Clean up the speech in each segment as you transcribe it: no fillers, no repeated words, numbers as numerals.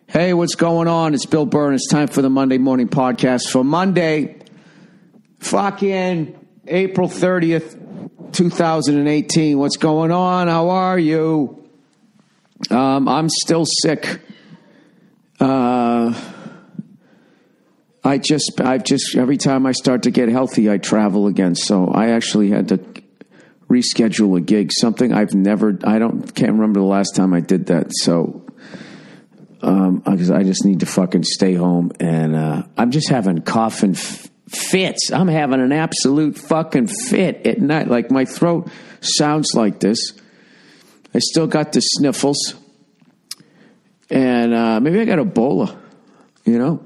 Hey, what's going on? It's Bill Burr, and it's time for the Monday Morning Podcast for Monday, fucking April 30th, 2018. What's going on? How are you? I'm still sick. I've just every time I start to get healthy, I travel again. So I actually had to reschedule a gig, something can't remember the last time I did that. So, because I just need to fucking stay home, and I'm just having coughing fits. I'm having an absolute fucking fit at night. Like, my throat sounds like this. I still got the sniffles, and maybe I got Ebola, you know.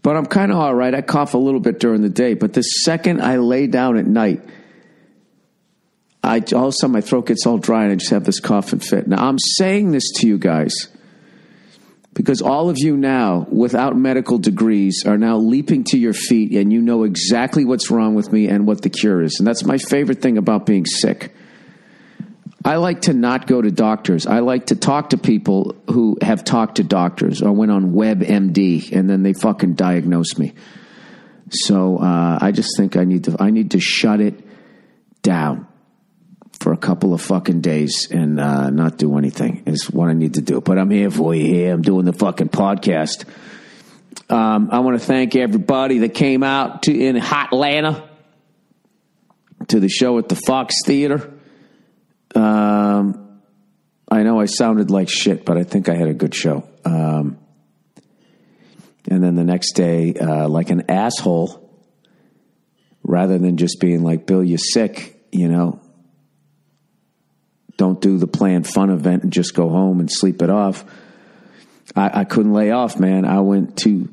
But I'm kind of all right. I cough a little bit during the day, but the second I lay down at night, all of a sudden my throat gets all dry and I just have this coughing fit. Now, I'm saying this to you guys because all of you now, without medical degrees, are now leaping to your feet, and you know exactly what's wrong with me and what the cure is. And that's my favorite thing about being sick. I like to not go to doctors. I like to talk to people who have talked to doctors or went on WebMD, and then they fucking diagnose me. So I just think I need to shut it down for a couple of fucking days and not do anything is what I need to do. But I'm here for you here. I'm doing the fucking podcast. I want to thank everybody that came out in hot Atlanta to the show at the Fox Theater. I know I sounded like shit, but I think I had a good show. And then the next day, like an asshole, rather than just being like, Bill, you're sick, you know, don't do the planned fun event and just go home and sleep it off. I couldn't lay off, man. I went to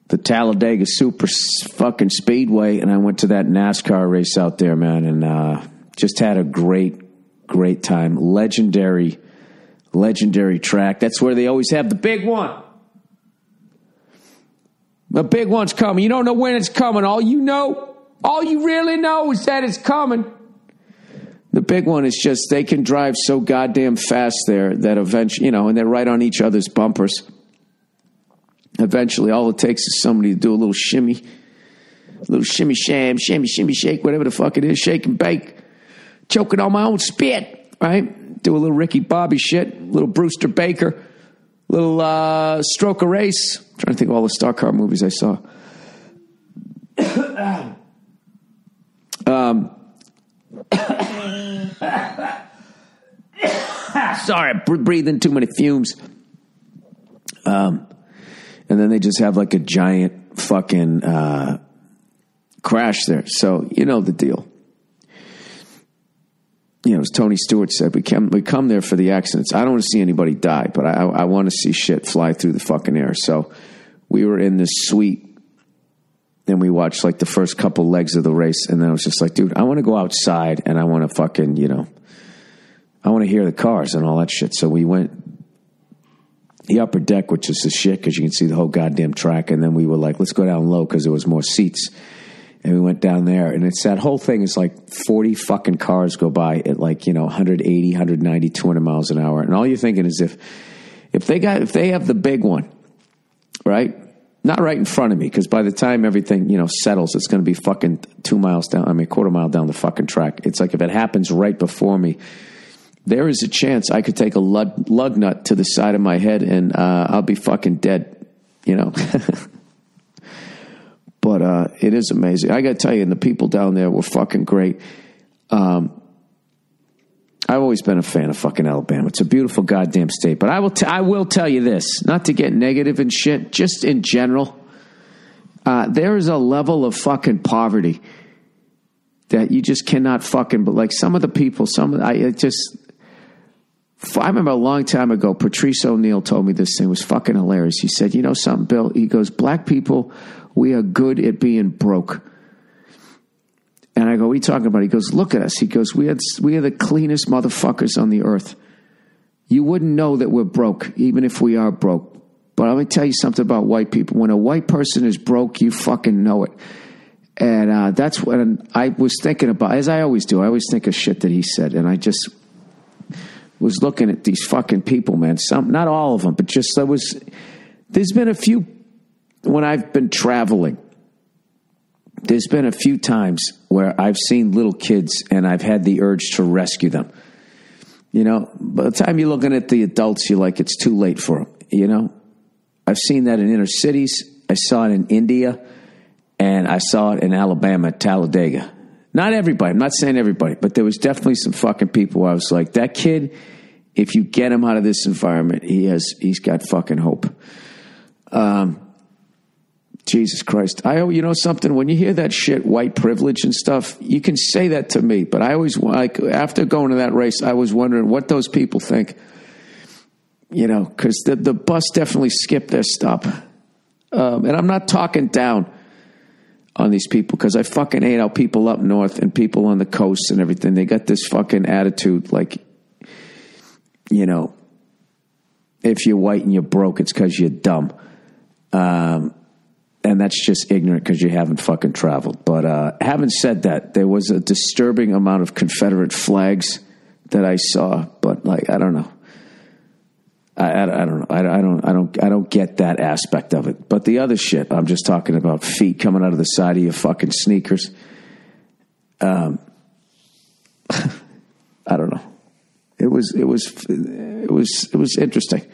the Talladega Super fucking Speedway, and I went to that NASCAR race out there, man, and just had a great time. Legendary track. That's where they always have the big one. The big one's coming. You don't know when it's coming. All you really know is that it's coming. The big one is just they can drive so goddamn fast there that eventually, you know, and they're right on each other's bumpers. Eventually, all it takes is somebody to do a little shimmy, shimmy, shake, whatever the fuck it is, shake and bake. Choking on my own spit, right? Do a little Ricky Bobby shit, a little Brewster Baker, a little Stroke of Race. I'm trying to think of all the Star Car movies I saw. Sorry, breathing too many fumes. And then they just have like a giant fucking crash there. So you know the deal. You know, as Tony Stewart said, we come there for the accidents. I don't want to see anybody die, but I want to see shit fly through the fucking air. So we were in this suite, and we watched like the first couple legs of the race, and then I was just like, dude, I want to go outside, and I want to fucking, you know, I want to hear the cars and all that shit. So we went the upper deck, which is the shit because you can see the whole goddamn track, and then we were like, let's go down low because there was more seats. And we went down there, and it's that whole thing is like 40 fucking cars go by at like, you know, 180, 190, 200 miles an hour. And all you're thinking is if they have the big one, right? Not right in front of me, because by the time everything, you know, settles, it's going to be fucking quarter mile down the fucking track. It's like if it happens right before me, there is a chance I could take a lug nut to the side of my head and I'll be fucking dead, you know. But it is amazing. I got to tell you, and the people down there were fucking great. I've always been a fan of fucking Alabama. It's a beautiful goddamn state. But I will tell you this, not to get negative and shit, just in general, there is a level of fucking poverty that you just cannot fucking. But like some of the people, I remember a long time ago, Patrice O'Neill told me this thing was fucking hilarious. He said, you know something, Bill? He goes, black people, we are good at being broke. And I go, what are you talking about? He goes, look at us. He goes, we are the cleanest motherfuckers on the earth. You wouldn't know that we're broke, even if we are broke. But let me tell you something about white people. When a white person is broke, you fucking know it. And that's what I was thinking about, as I always do. I always think of shit that he said. And I just was looking at these fucking people, man. Some, not all of them, but just there's been a few when I've been traveling. There's been a few times where I've seen little kids and I've had the urge to rescue them. You know, by the time you're looking at the adults, you're like, it's too late for them. You know, I've seen that in inner cities. I saw it in India, and I saw it in Alabama, Talladega. Not everybody. I'm not saying everybody, but there was definitely some fucking people where I was like, that kid, if you get him out of this environment, he's got fucking hope. Jesus Christ. You know something? When you hear that shit, white privilege and stuff, you can say that to me, but I always, like, after going to that race, I was wondering what those people think. You know, because the bus definitely skipped their stop. And I'm not talking down on these people, because I fucking hate how people up north and people on the coast and everything, they got this fucking attitude like, you know, if you're white and you're broke, it's because you're dumb. And that's just ignorant because you haven't fucking traveled. But having said that, there was a disturbing amount of Confederate flags that I saw. But like, I don't know. I don't know. I don't get that aspect of it. But the other shit, I'm just talking about feet coming out of the side of your fucking sneakers. I don't know. It was interesting.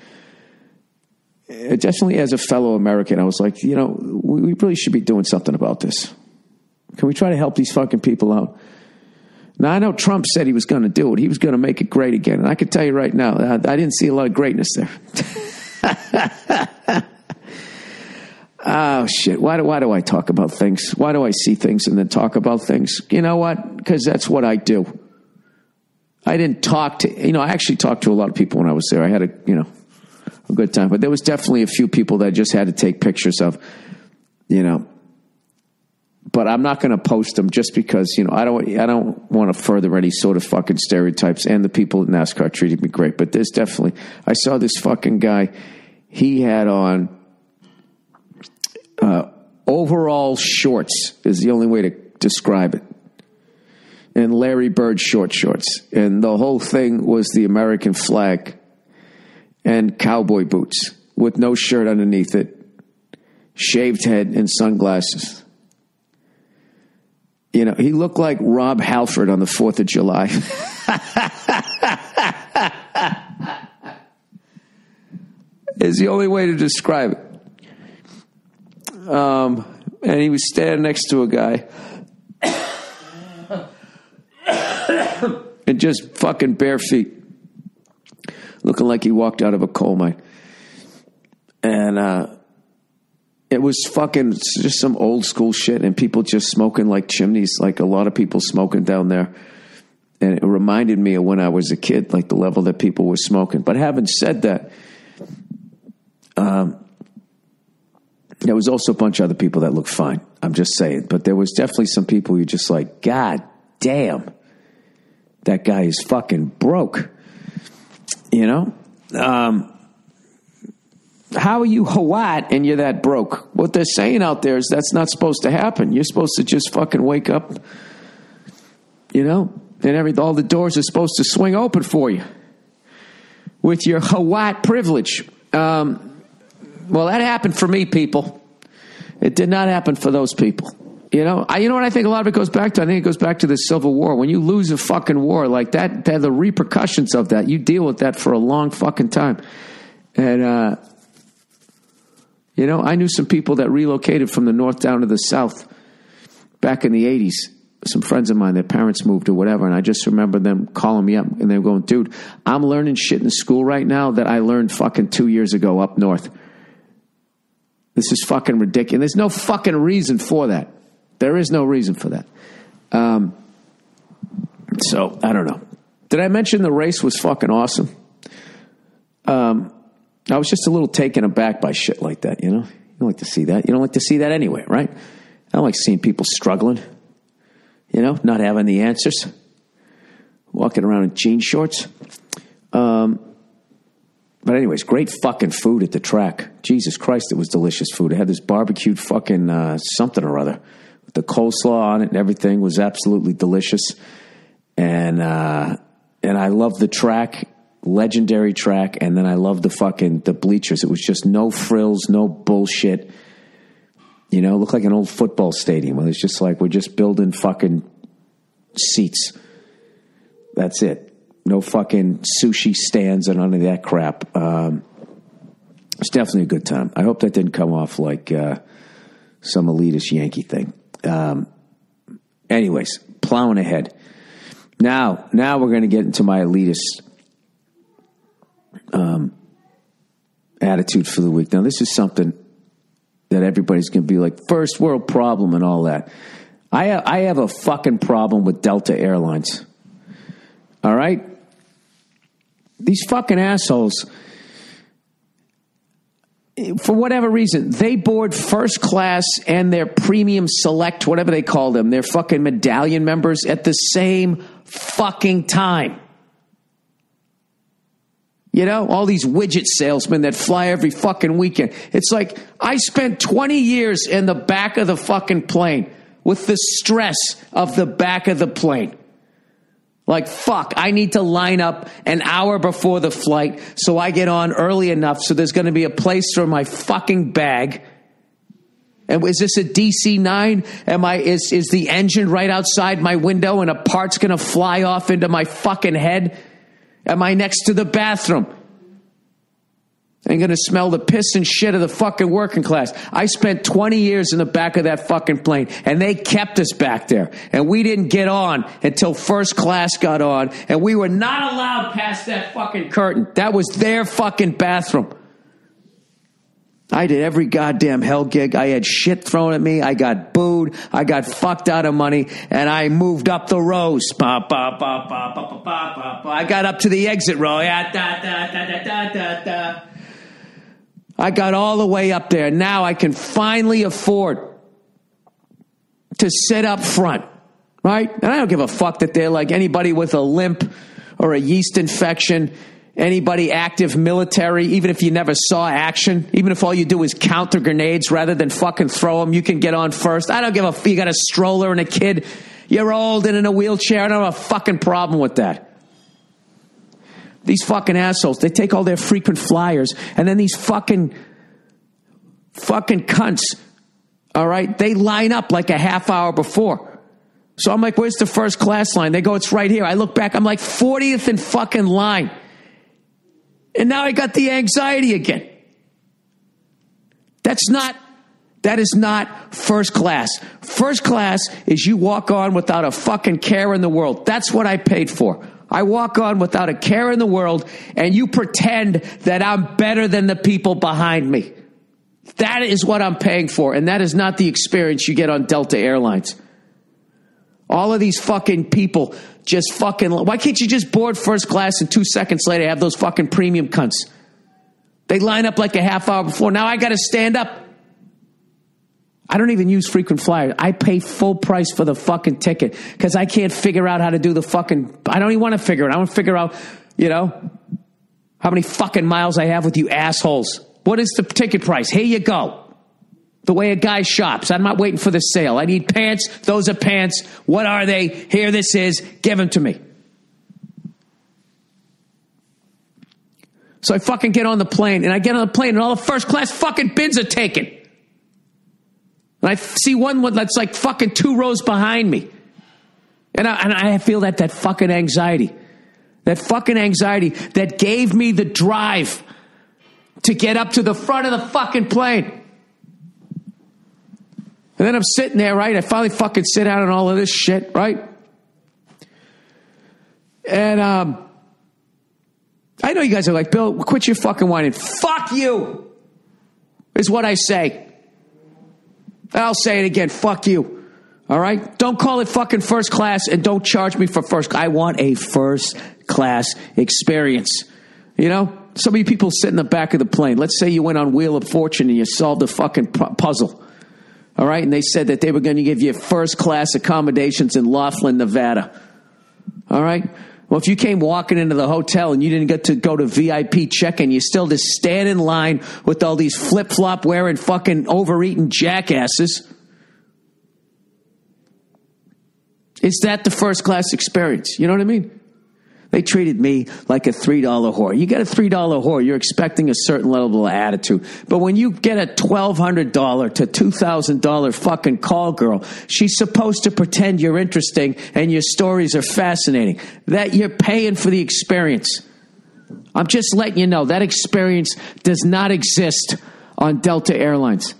Definitely, as a fellow American, I was like, you know, we really should be doing something about this. Can we try to help these fucking people out? Now, I know Trump said he was going to do it. He was going to make it great again. And I can tell you right now, I didn't see a lot of greatness there. Oh, shit. Why do I talk about things? Why do I see things and then talk about things? You know what? Because that's what I do. I didn't talk to, you know, I actually talked to a lot of people when I was there. I had a good time. But there was definitely a few people that I just had to take pictures of, you know. But I'm not going to post them just because, you know, I don't want to further any sort of fucking stereotypes. And the people at NASCAR treated me great. But there's definitely, I saw this fucking guy. He had on overall shorts is the only way to describe it. And Larry Bird shorts. And the whole thing was the American flag and cowboy boots with no shirt underneath it, shaved head and sunglasses. You know, he looked like Rob Halford on the 4th of July. Is the only way to describe it. And he was standing next to a guy. And just fucking bare feet. Looking like he walked out of a coal mine. And, it was fucking just some old school shit and people just smoking like chimneys, like a lot of people smoking down there. And it reminded me of when I was a kid, like the level that people were smoking. But having said that, there was also a bunch of other people that looked fine. I'm just saying. But there was definitely some people you're just like, God damn, that guy is fucking broke. You know? How are you Hawaii and you're that broke? What they're saying out there is that's not supposed to happen. You're supposed to just fucking wake up, you know, and all the doors are supposed to swing open for you with your Hawaii privilege. Well, that happened for me, people. It did not happen for those people. You know what I think a lot of it goes back to? I think it goes back to the Civil War. When you lose a fucking war like that, the repercussions of that, you deal with that for a long fucking time. And, you know, I knew some people that relocated from the north down to the south back in the 80s. Some friends of mine, their parents moved or whatever, and I just remember them calling me up, and they were going, dude, I'm learning shit in school right now that I learned fucking 2 years ago up north. This is fucking ridiculous. There's no fucking reason for that. There is no reason for that. So, I don't know. Did I mention the race was fucking awesome? I was just a little taken aback by shit like that, you know? You don't like to see that. You don't like to see that anyway, right? I don't like seeing people struggling, you know, not having the answers, walking around in jean shorts. But anyways, great fucking food at the track. Jesus Christ, it was delicious food. It had this barbecued fucking something or other. With the coleslaw on it and everything was absolutely delicious. And I love the track. legendary track. And then I loved the bleachers. It was just no frills, no bullshit. You know, it looked like an old football stadium. It was just like, we're just building fucking seats. That's it. No fucking sushi stands and none of that crap. It's definitely a good time. I hope that didn't come off like some elitist Yankee thing. Anyways, plowing ahead. Now we're going to get into my elitist attitude for the week. Now, this is something that everybody's going to be like, first world problem and all that. I have a fucking problem with Delta Airlines. All right? These fucking assholes, for whatever reason, they board first class and their premium select, whatever they call them, their fucking medallion members at the same fucking time. You know, all these widget salesmen that fly every fucking weekend. It's like, I spent 20 years in the back of the fucking plane with the stress of the back of the plane. Like, fuck, I need to line up an hour before the flight so I get on early enough so there's going to be a place for my fucking bag. And is this a DC-9? Is the engine right outside my window and a part's going to fly off into my fucking head? Am I next to the bathroom? I'm going to smell the piss and shit of the fucking working class. I spent 20 years in the back of that fucking plane, and they kept us back there. And we didn't get on until first class got on, and we were not allowed past that fucking curtain. That was their fucking bathroom. I did every goddamn hell gig. I had shit thrown at me. I got booed. I got fucked out of money, and I moved up the rows. I got up to the exit row. I got all the way up there. Now I can finally afford to sit up front, right? And I don't give a fuck that they're like anybody with a limp or a yeast infection, anybody active military, even if you never saw action, even if all you do is counter grenades rather than fucking throw them, you can get on first. I don't give a fuck. You got a stroller and a kid, you're old and in a wheelchair. I don't have a fucking problem with that. These fucking assholes, they take all their frequent flyers, and then these fucking cunts, all right, they line up like a half hour before. So I'm like, where's the first class line? They go, it's right here. I look back, I'm like 40th in fucking line. And now I got the anxiety again. That is not first class. First class is you walk on without a fucking care in the world. That's what I paid for. I walk on without a care in the world, and you pretend that I'm better than the people behind me. That is what I'm paying for, and that is not the experience you get on Delta Airlines. All of these fucking people just fucking... Why can't you just board first class and 2 seconds later have those fucking premium cunts? They line up like a half hour before. Now I got to stand up. I don't even use frequent flyers. I pay full price for the fucking ticket because I can't figure out how to do the fucking... I don't even want to figure it. I want to figure out, you know, how many fucking miles I have with you assholes. What is the ticket price? Here you go. The way a guy shops. I'm not waiting for the sale. I need pants. Those are pants. What are they? Here this is. Give them to me. So I fucking get on the plane, and I get on the plane, and all the first class fucking bids are taken. And I see one that's like fucking 2 rows behind me. And I feel that fucking anxiety. That fucking anxiety that gave me the drive to get up to the front of the fucking plane. And then I'm sitting there, right? I finally fucking sit down and all of this shit, right? And I know you guys are like, Bill, quit your fucking whining. Fuck you is what I say. I'll say it again. Fuck you. All right? Don't call it fucking first class, and don't charge me for first. I want a first class experience. You know? Some of you people sit in the back of the plane. Let's say you went on Wheel of Fortune and you solved a fucking puzzle. All right? And they said that they were going to give you first class accommodations in Laughlin, Nevada. All right? Well, if you came walking into the hotel and you didn't get to go to VIP check-in, you still just stand in line with all these flip-flop wearing fucking overeating jackasses. Is that the first class experience? You know what I mean? They treated me like a $3 whore. You get a $3 whore, you're expecting a certain level of attitude. But when you get a $1,200 to $2,000 fucking call girl, she's supposed to pretend you're interesting and your stories are fascinating. That you're paying for the experience. I'm just letting you know that experience does not exist on Delta Airlines.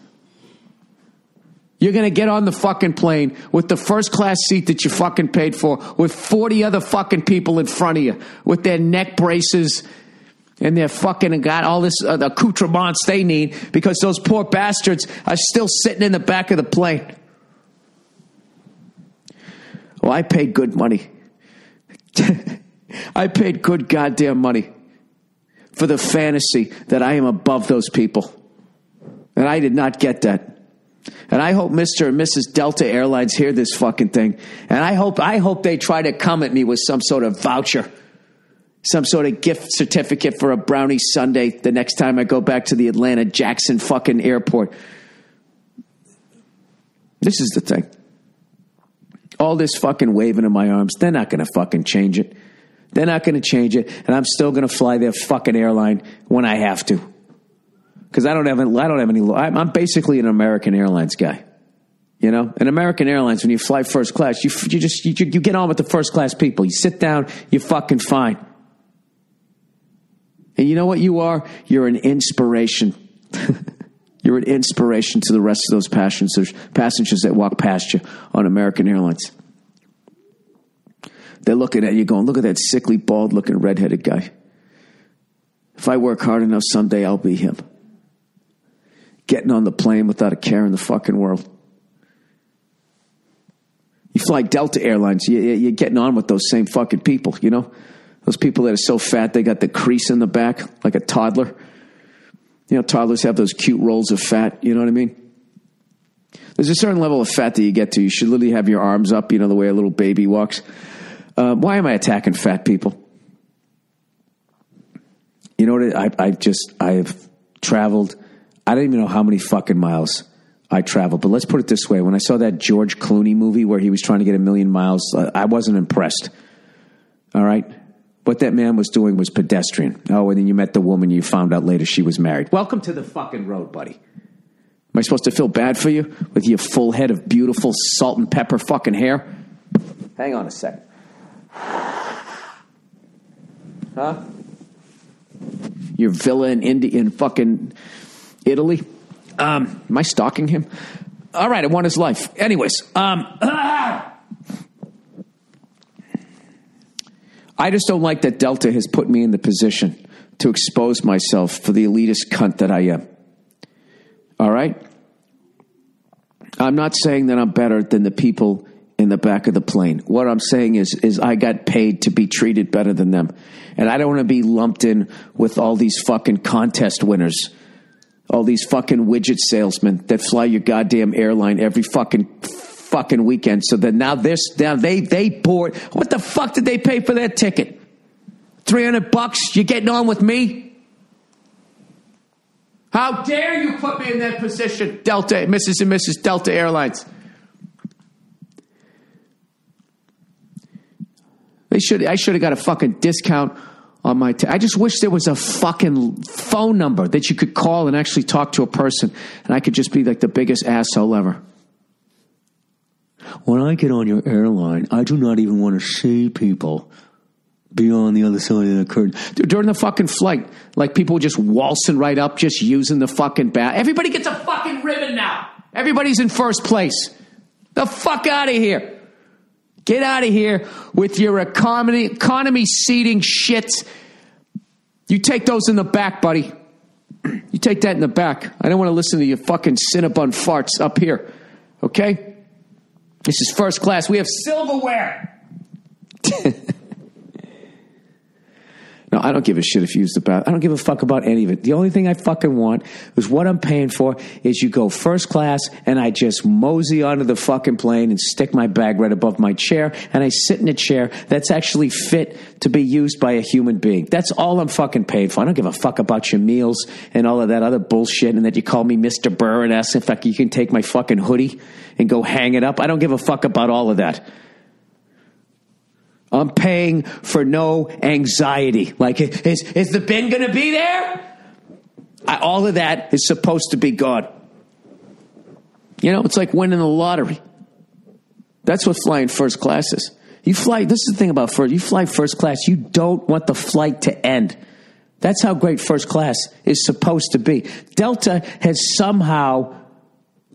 You're going to get on the fucking plane with the first class seat that you fucking paid for with 40 other fucking people in front of you with their neck braces and their fucking got all this accoutrements they need because those poor bastards are still sitting in the back of the plane. Well, I paid good money. I paid good goddamn money for the fantasy that I am above those people. And I did not get that. And I hope Mr. and Mrs. Delta Airlines hear this fucking thing. And I hope they try to come at me with some sort of voucher, some sort of gift certificate for a brownie sundae the next time I go back to the Atlanta Jackson fucking airport. This is the thing. All this fucking waving in my arms, they're not going to fucking change it. They're not going to change it. And I'm still going to fly their fucking airline when I have to. Because I don't have any. I'm basically an American Airlines guy, you know. In American Airlines, when you fly first class, you get on with the first class people. You sit down, you're fucking fine. And you know what you are? You're an inspiration. You're an inspiration to the rest of those passengers that walk past you on American Airlines. They're looking at you, going, "Look at that sickly, bald-looking, redheaded guy. If I work hard enough, someday I'll be him." Getting on the plane without a care in the fucking world. You fly Delta Airlines, you're getting on with those same fucking people, you know? Those people that are so fat they got the crease in the back like a toddler. You know, toddlers have those cute rolls of fat, you know what I mean? There's a certain level of fat that you get to. You should literally have your arms up, you know, the way a little baby walks. Why am I attacking fat people? You know what? I've traveled... I don't even know how many fucking miles I traveled, but let's put it this way. When I saw that George Clooney movie where he was trying to get 1,000,000 miles, I wasn't impressed. All right? What that man was doing was pedestrian. Oh, and then you met the woman, you found out later she was married. Welcome to the fucking road, buddy. Am I supposed to feel bad for you with your full head of beautiful salt and pepper fucking hair? Hang on a second. Huh? Your villa in fucking... Italy. Am I stalking him? All right, I want his life. Anyways, I just don't like that Delta has put me in the position to expose myself for the elitist cunt that I am. All right? I'm not saying that I'm better than the people in the back of the plane. What I'm saying is I got paid to be treated better than them. And I don't want to be lumped in with all these fucking contest winners. All these fucking widget salesmen that fly your goddamn airline every fucking weekend. So that now they board. What the fuck did they pay for that ticket? $300? You getting on with me? How dare you put me in that position, Delta, Mrs. and Mrs. Delta Airlines? I should have got a fucking discount on my I just wish there was a fucking phone number that you could call and actually talk to a person, and I could just be like the biggest asshole ever. When I get on your airline, I do not even want to see people beyond the other side of the curtain. During the fucking flight, like people just waltzing right up, just using the fucking bath. Everybody gets a fucking ribbon now. Everybody's in first place. The fuck out of here. Get out of here with your economy seating shits. You take those in the back, buddy. You take that in the back. I don't want to listen to your fucking Cinnabon farts up here. Okay? This is first class. We have silverware. No, I don't give a shit if you use the bathroom. I don't give a fuck about any of it. The only thing I fucking want is what I'm paying for is you go first class and I just mosey onto the fucking plane and stick my bag right above my chair and I sit in a chair that's actually fit to be used by a human being. That's all I'm fucking paid for. I don't give a fuck about your meals and all of that other bullshit and that you call me Mr. Burr and ask if you can take my fucking hoodie and go hang it up. I don't give a fuck about all of that. I'm paying for no anxiety. Like, is the bin going to be there? All of that is supposed to be gone. You know, it's like winning the lottery. That's what flying first class is. You fly, this is the thing about first, you fly first class, you don't want the flight to end. That's how great first class is supposed to be. Delta has somehow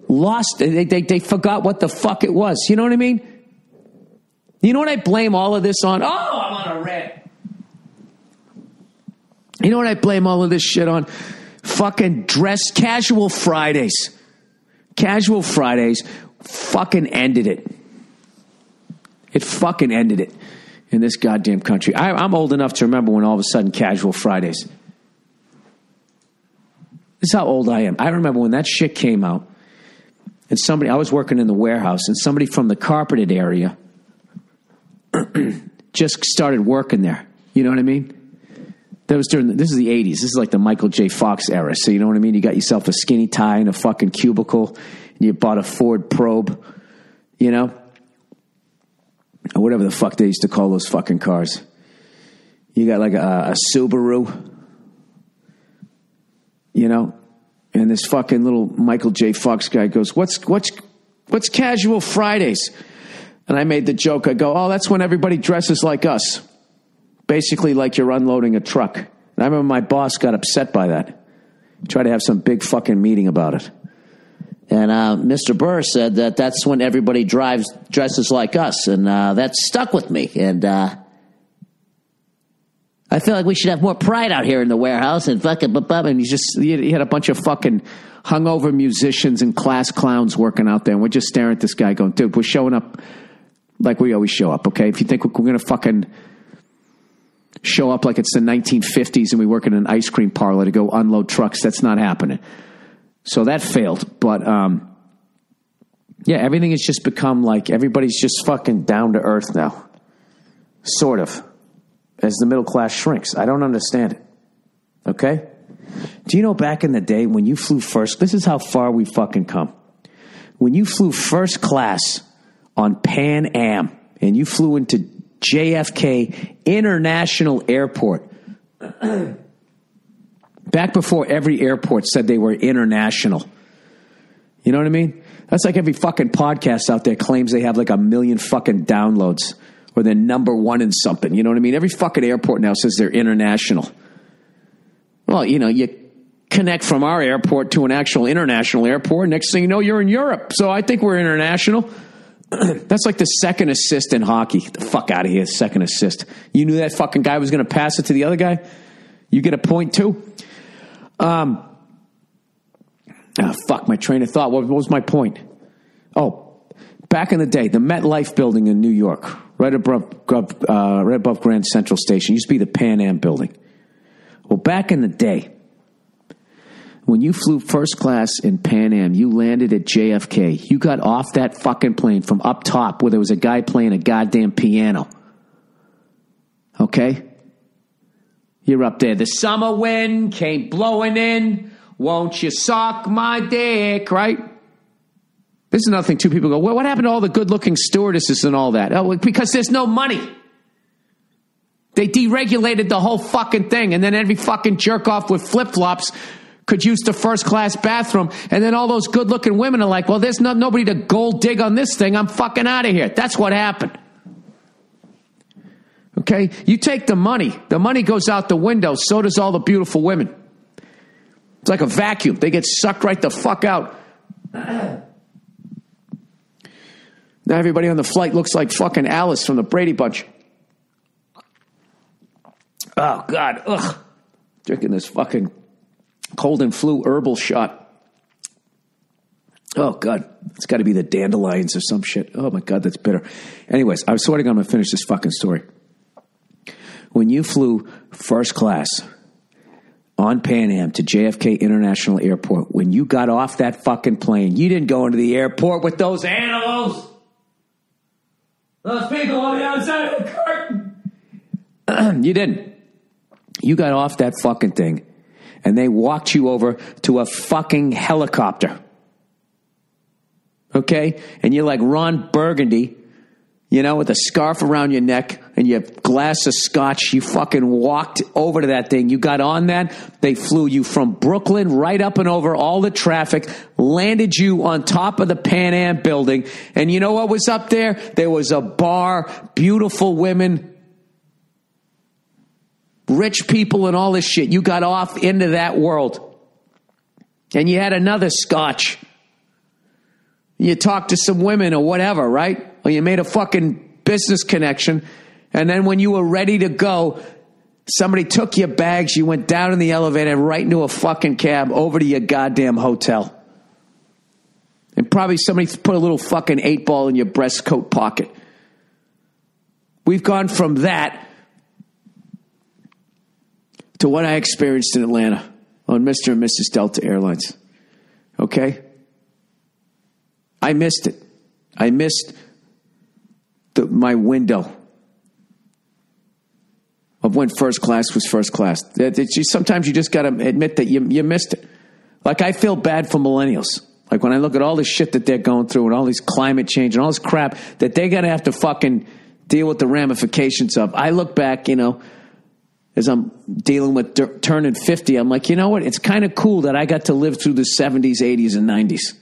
lost, they forgot what the fuck it was. You know what I mean? You know what I blame all of this on? Oh, I'm on a red. You know what I blame all of this shit on? Fucking casual Fridays. Casual Fridays fucking ended it. It fucking ended it in this goddamn country. I'm old enough to remember when all of a sudden casual Fridays. This is how old I am. I remember when that shit came out and I was working in the warehouse and somebody from the carpeted area just started working there. You know what I mean? This is the 80s. This is like the Michael J. Fox era. So you know what I mean? You got yourself a skinny tie and a fucking cubicle and you bought a Ford Probe, you know? Or whatever the fuck they used to call those fucking cars. You got like a Subaru, you know, and this fucking little Michael J. Fox guy goes, "What's casual Fridays?" And I made the joke. I go, "Oh, that's when everybody dresses like us, basically like you're unloading a truck." And I remember my boss got upset by that. He tried to have some big fucking meeting about it. And Mr. Burr said that's when everybody dresses like us. And that stuck with me. And I feel like we should have more pride out here in the warehouse. And fucking, and he had a bunch of fucking hungover musicians and class clowns working out there. And we're just staring at this guy going, dude, we're showing up like we always show up, okay? If you think we're going to fucking show up like it's the 1950s and we work in an ice cream parlor to go unload trucks, that's not happening. So that failed. But, yeah, everything has just become like everybody's just fucking down to earth now. Sort of. As the middle class shrinks. I don't understand it. Okay? Do you know back in the day when you flew first, this is how far we fucking come. When you flew first class on Pan Am and you flew into JFK International Airport, back before every airport said they were international. You know what I mean? That's like every fucking podcast out there claims they have like 1 million fucking downloads or they're number one in something. You know what I mean? Every fucking airport now says they're international. Well, you know, you connect from our airport to an actual international airport. Next thing you know, you're in Europe. So I think we're international. That's like the second assist in hockey. Get the fuck out of here, second assist. You knew that fucking guy was going to pass it to the other guy? You get a point too? Fuck, my train of thought. What was my point? Oh, back in the day, the MetLife building in New York, right above Grand Central Station, used to be the Pan Am building. Well, back in the day, when you flew first class in Pan Am, you landed at JFK. You got off that fucking plane from up top where there was a guy playing a goddamn piano. Okay? You're up there. The summer wind came blowing in. Won't you suck my dick, right? This is another thing, too. People go, well, what happened to all the good-looking stewardesses and all that? Oh, because there's no money. They deregulated the whole fucking thing, and then every fucking jerk-off with flip-flops could use the first-class bathroom, and then all those good-looking women are like, well, there's nobody to gold dig on this thing. I'm fucking out of here. That's what happened. Okay? You take the money goes out the window, so does all the beautiful women. It's like a vacuum. They get sucked right the fuck out. Now everybody on the flight looks like fucking Alice from the Brady Bunch. Oh, God. Ugh. Drinking this fucking cold and flu herbal shot. Oh, God. It's got to be the dandelions or some shit. Oh, my God, that's bitter. Anyways, I was swearing I'm going to finish this fucking story. When you flew first class on Pan Am to JFK International Airport, when you got off that fucking plane, you didn't go into the airport with those animals. Those people on the outside of the curtain. You didn't. You got off that fucking thing, and they walked you over to a fucking helicopter. Okay? And you're like Ron Burgundy, you know, with a scarf around your neck and your glass of scotch. You fucking walked over to that thing. You got on that. They flew you from Brooklyn right up and over all the traffic, landed you on top of the Pan Am building. And you know what was up there? There was a bar, beautiful women, rich people, and all this shit. You got off into that world. And you had another scotch. You talked to some women or whatever, right? Or you made a fucking business connection. And then when you were ready to go, somebody took your bags. You went down in the elevator right into a fucking cab over to your goddamn hotel. And probably somebody put a little fucking 8-ball in your breast coat pocket. We've gone from that to what I experienced in Atlanta on Mr. and Mrs. Delta Airlines. Okay? I missed it. I missed my window of when first class was first class. Sometimes you just got to admit that you missed it. Like, I feel bad for millennials. Like, when I look at all the shit that they're going through and all this climate change and all this crap that they're going to have to fucking deal with the ramifications of. I look back, as I'm dealing with turning 50, I'm like, you know what? It's kind of cool that I got to live through the 70s, 80s, and 90s.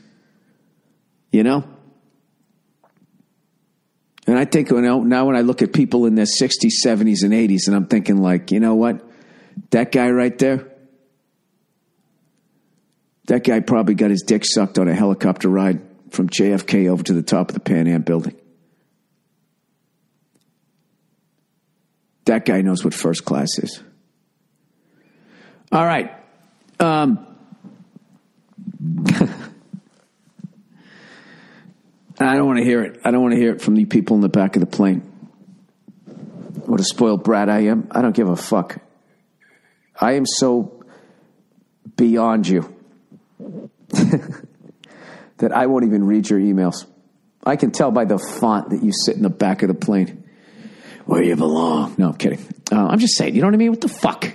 And I think, now when I look at people in their 60s, 70s, and 80s, and I'm thinking, like, you know what? That guy right there, that guy probably got his dick sucked on a helicopter ride from JFK over to the top of the Pan Am building. That guy knows what first class is. All right. I don't want to hear it. I don't want to hear it from the people in the back of the plane. What a spoiled brat I am. I don't give a fuck. I am so beyond you that I won't even read your emails. I can tell by the font that you sit in the back of the plane. Where you belong. No, I'm kidding. I'm just saying, you know what I mean? What the fuck?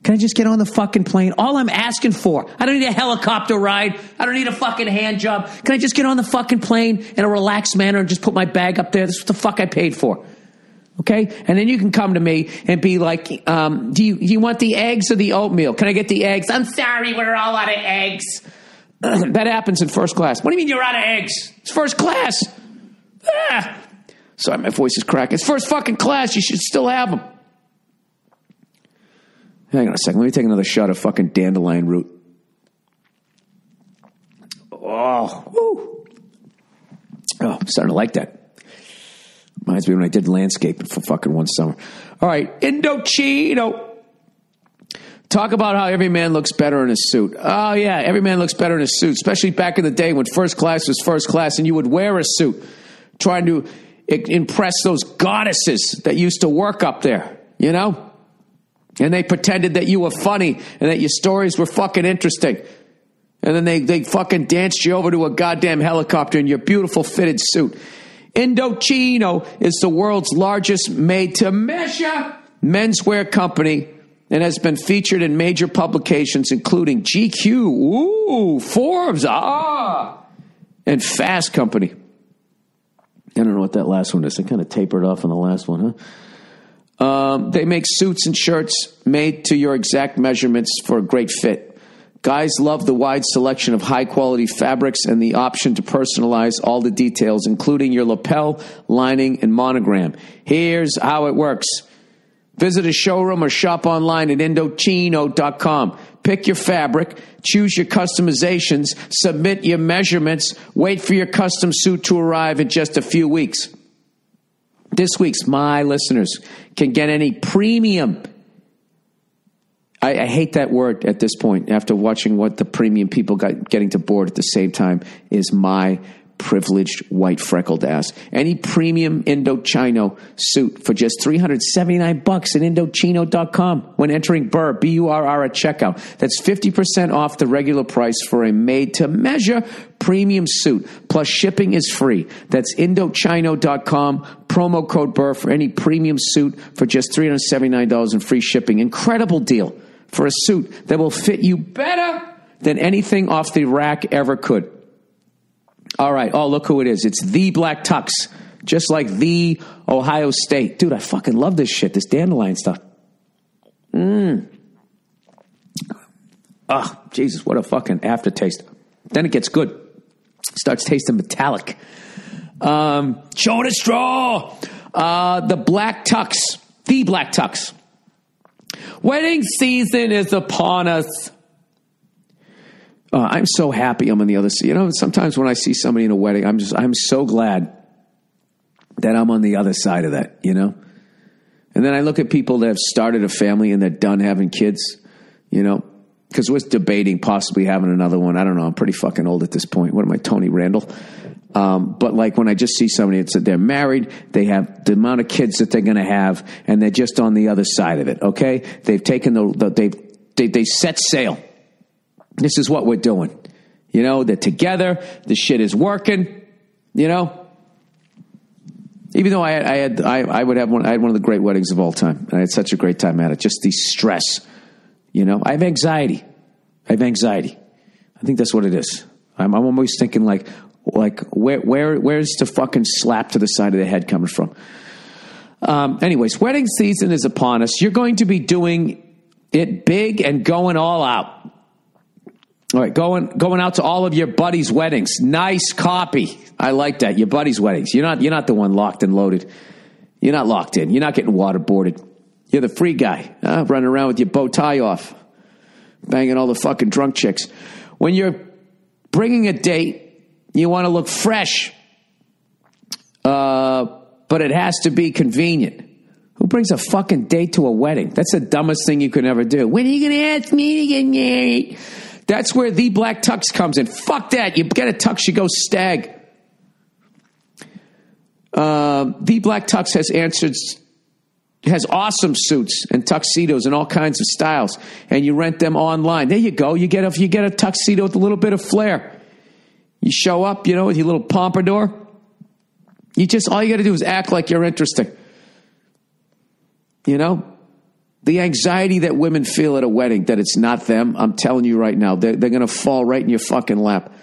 Can I just get on the fucking plane? All I'm asking for. I don't need a helicopter ride. I don't need a fucking hand job. Can I just get on the fucking plane in a relaxed manner and just put my bag up there? This is what the fuck I paid for. Okay? And then you can come to me and be like, do you want the eggs or the oatmeal? Can I get the eggs? I'm sorry, we're all out of eggs. That happens in first class. What do you mean you're out of eggs? It's first class. Sorry, my voice is cracking. It's first fucking class. You should still have them. Hang on a second. Let me take another shot of fucking dandelion root. Oh, woo. Oh, I'm starting to like that. Reminds me when I did landscaping for fucking one summer. All right, Indochino. Talk about how every man looks better in a suit. Oh, yeah, every man looks better in a suit, especially back in the day when first class was first class and you would wear a suit trying to impress those goddesses that used to work up there, And they pretended that you were funny and that your stories were fucking interesting. And then they fucking danced you over to a goddamn helicopter in your beautiful fitted suit. Indochino is the world's largest made-to-measure menswear company and has been featured in major publications including GQ, Forbes, and Fast Company. I don't know what that last one is. They kind of tapered off on the last one, huh? They make suits and shirts made to your exact measurements for a great fit. Guys love the wide selection of high-quality fabrics and the option to personalize all the details, including your lapel, lining, and monogram. Here's how it works. Visit a showroom or shop online at Indochino.com. Pick your fabric, choose your customizations, submit your measurements, wait for your custom suit to arrive in just a few weeks. This week's my listeners can get any premium. I hate that word at this point after watching what the premium people got getting to board at the same time is my privileged white freckled ass. Any premium Indochino suit for just $379 at Indochino.com when entering Burr, B-U-R-R at checkout. That's 50% off the regular price for a made-to-measure premium suit. Plus shipping is free. That's Indochino.com. Promo code Burr for any premium suit for just $379 and free shipping. Incredible deal for a suit that will fit you better than anything off the rack ever could. All right. Oh, look who it is. It's the Black Tux. just like the Ohio State. Dude, I fucking love this shit, this dandelion stuff. Oh, Jesus, what a fucking aftertaste. Then it gets good. Starts tasting metallic. Show the straw. The Black Tux. The Black Tux. Wedding season is upon us. I'm so happy I'm on the other side. You know, sometimes when I see somebody in a wedding, I'm so glad that I'm on the other side of that, you know? And then I look at people that have started a family and they're done having kids, you know? Because we're debating possibly having another one. I don't know. I'm pretty fucking old at this point. What am I, Tony Randall? But like when I just see somebody that they're married, they have the amount of kids that they're going to have, and they're just on the other side of it. Okay, they've taken they set sail. This is what we're doing. You know, they're together. The shit is working. You know, even though I had one of the great weddings of all time. I had such a great time at it. Just the stress. You know, I have anxiety. I think that's what it is. I'm always thinking like where's the fucking slap to the side of the head coming from? Anyways, wedding season is upon us. You're going to be doing it big and going all out. All right, going out to all of your buddies' weddings. Nice copy. I like that. Your buddies' weddings. You're not the one locked and loaded. You're not locked in. You're not getting waterboarded. You're the free guy, running around with your bow tie off, banging all the fucking drunk chicks. When you're bringing a date, you want to look fresh, but it has to be convenient. Who brings a fucking date to a wedding? That's the dumbest thing you could ever do. When are you going to ask me to get married? That's where the Black Tux comes in. Fuck that. You get a tux, you go stag. The Black Tux has awesome suits and tuxedos and all kinds of styles, and you rent them online. There you go. You get a tuxedo with a little bit of flair. You show up, you know, with your little pompadour. All you got to do is act like you're interesting. You know, the anxiety that women feel at a wedding, that it's not them. I'm telling you right now, they're going to fall right in your fucking lap.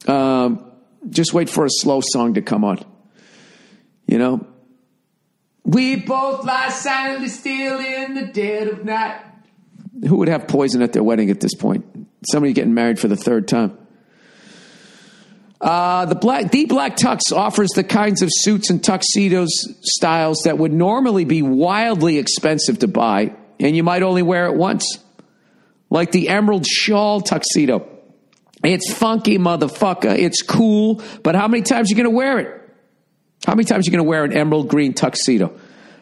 Just wait for a slow song to come on. You know, we both lie silently still in the dead of night. Who would have poison at their wedding at this point? Somebody getting married for the third time. The Black Tux offers the kinds of suits and tuxedos styles that would normally be wildly expensive to buy, and you might only wear it once. Like the Emerald Shawl tuxedo. It's funky, motherfucker. It's cool, but how many times are you going to wear it? How many times are you going to wear an emerald green tuxedo?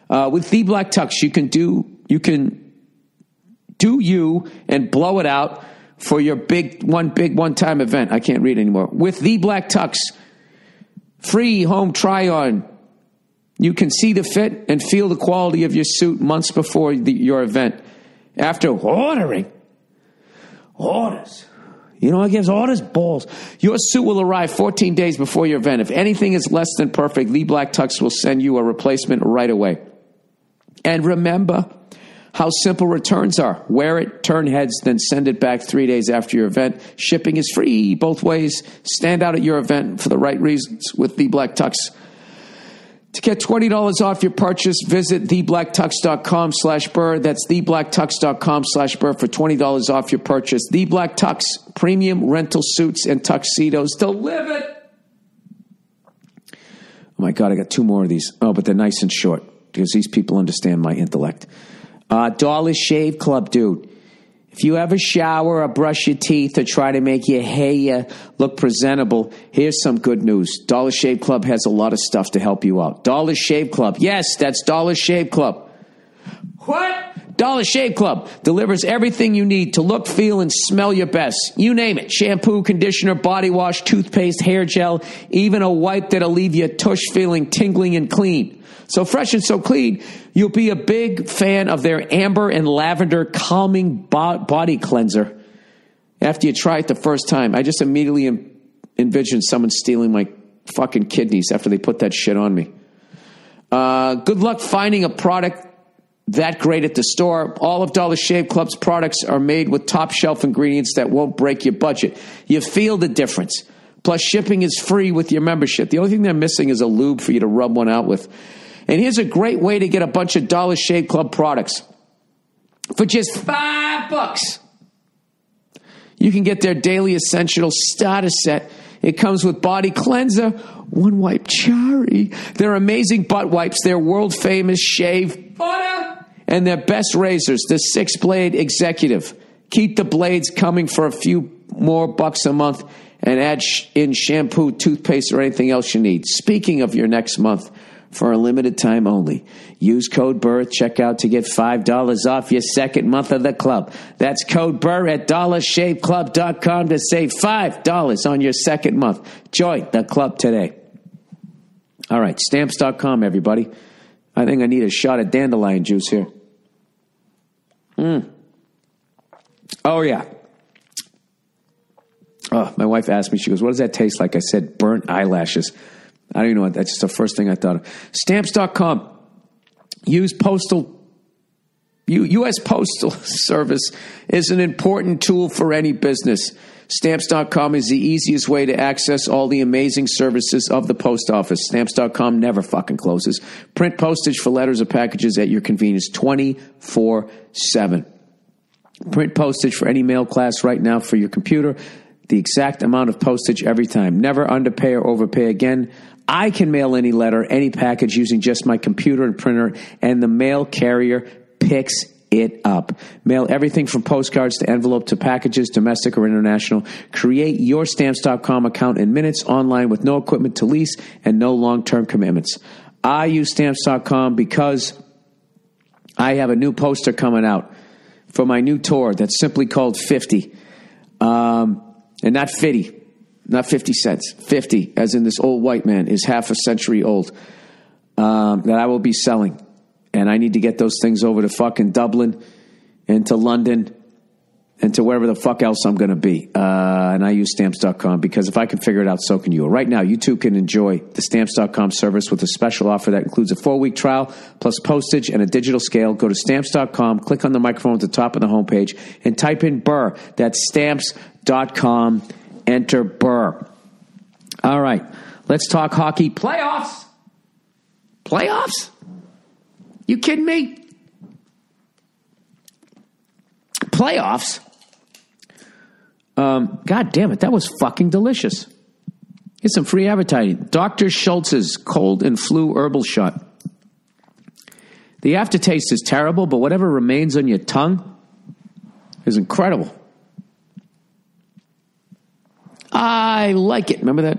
With the Black Tux, you can do you and blow it out for your big one-time event. I can't read anymore. With the Black Tux, free home try-on. You can see the fit and feel the quality of your suit months before your event. After orders. You know what gives orders? Balls. Your suit will arrive 14 days before your event. If anything is less than perfect, the Black Tux will send you a replacement right away. And remember how simple returns are. Wear it, turn heads, then send it back 3 days after your event. Shipping is free both ways. Stand out at your event for the right reasons with the Black Tux. To get $20 off your purchase, visit theblacktux.com/Burr. That's theblacktux.com/Burr for $20 off your purchase. The Black Tux, premium rental suits and tuxedos delivered. Oh my God, I got two more of these. Oh, but they're nice and short because these people understand my intellect. Dollar Shave Club, dude. If you ever shower or brush your teeth or try to make your hair look presentable, here's some good news. Dollar Shave Club has a lot of stuff to help you out. Dollar Shave Club. Yes, that's Dollar Shave Club. What? Dollar Shave Club delivers everything you need to look, feel, and smell your best. You name it. Shampoo, conditioner, body wash, toothpaste, hair gel, even a wipe that'll leave your tush feeling tingling and clean. So fresh and so clean, you'll be a big fan of their amber and lavender calming body cleanser. After you try it the first time, I just immediately envisioned someone stealing my fucking kidneys after they put that shit on me. Good luck finding a product that great at the store. All of Dollar Shave Club's products are made with top shelf ingredients that won't break your budget. You feel the difference. Plus, shipping is free with your membership. The only thing they're missing is a lube for you to rub one out with. And here's a great way to get a bunch of Dollar Shave Club products. For just $5, you can get their Daily Essentials starter set. It comes with body cleanser, one wipe cherry, their amazing butt wipes, their world famous shave butter, and their best razors, the 6-blade executive. Keep the blades coming for a few more bucks a month and add in shampoo, toothpaste, or anything else you need. Speaking of your next month, for a limited time only, use code BURR at checkout to get $5 off your second month of the club. That's code BURR at dollarshaveclub.com to save $5 on your second month. Join the club today. All right, stamps.com, everybody. I think I need a shot of dandelion juice here. Oh, yeah. Oh, my wife asked me, she goes, what does that taste like? I said, burnt eyelashes. I don't even know what, that's just the first thing I thought of. Stamps.com. U.S. Postal Service is an important tool for any business. Stamps.com is the easiest way to access all the amazing services of the post office. Stamps.com never fucking closes. Print postage for letters or packages at your convenience 24/7. Print postage for any mail class right now for your computer. The exact amount of postage every time. Never underpay or overpay again. I can mail any letter, any package using just my computer and printer, and the mail carrier picks it up. Mail everything from postcards to envelope to packages, domestic or international. Create your Stamps.com account in minutes online with no equipment to lease and no long-term commitments. I use Stamps.com because I have a new poster coming out for my new tour that's simply called 50. And not 50. Not 50 cents. 50, as in this old white man, is half a century old, that I will be selling. And I need to get those things over to fucking Dublin and to London and to wherever the fuck else I'm going to be. And I use Stamps.com because if I can figure it out, so can you. Right now, you too can enjoy the Stamps.com service with a special offer that includes a 4-week trial plus postage and a digital scale. Go to Stamps.com, click on the microphone at the top of the homepage, and type in Burr. That's Stamps.com. Enter Burr. All right. Let's talk hockey. Playoffs? Playoffs? You kidding me? Playoffs? God damn it. That was fucking delicious. Here's some free advertising. Dr. Schultz's cold and flu herbal shot. The aftertaste is terrible, but whatever remains on your tongue is incredible. I like it. Remember that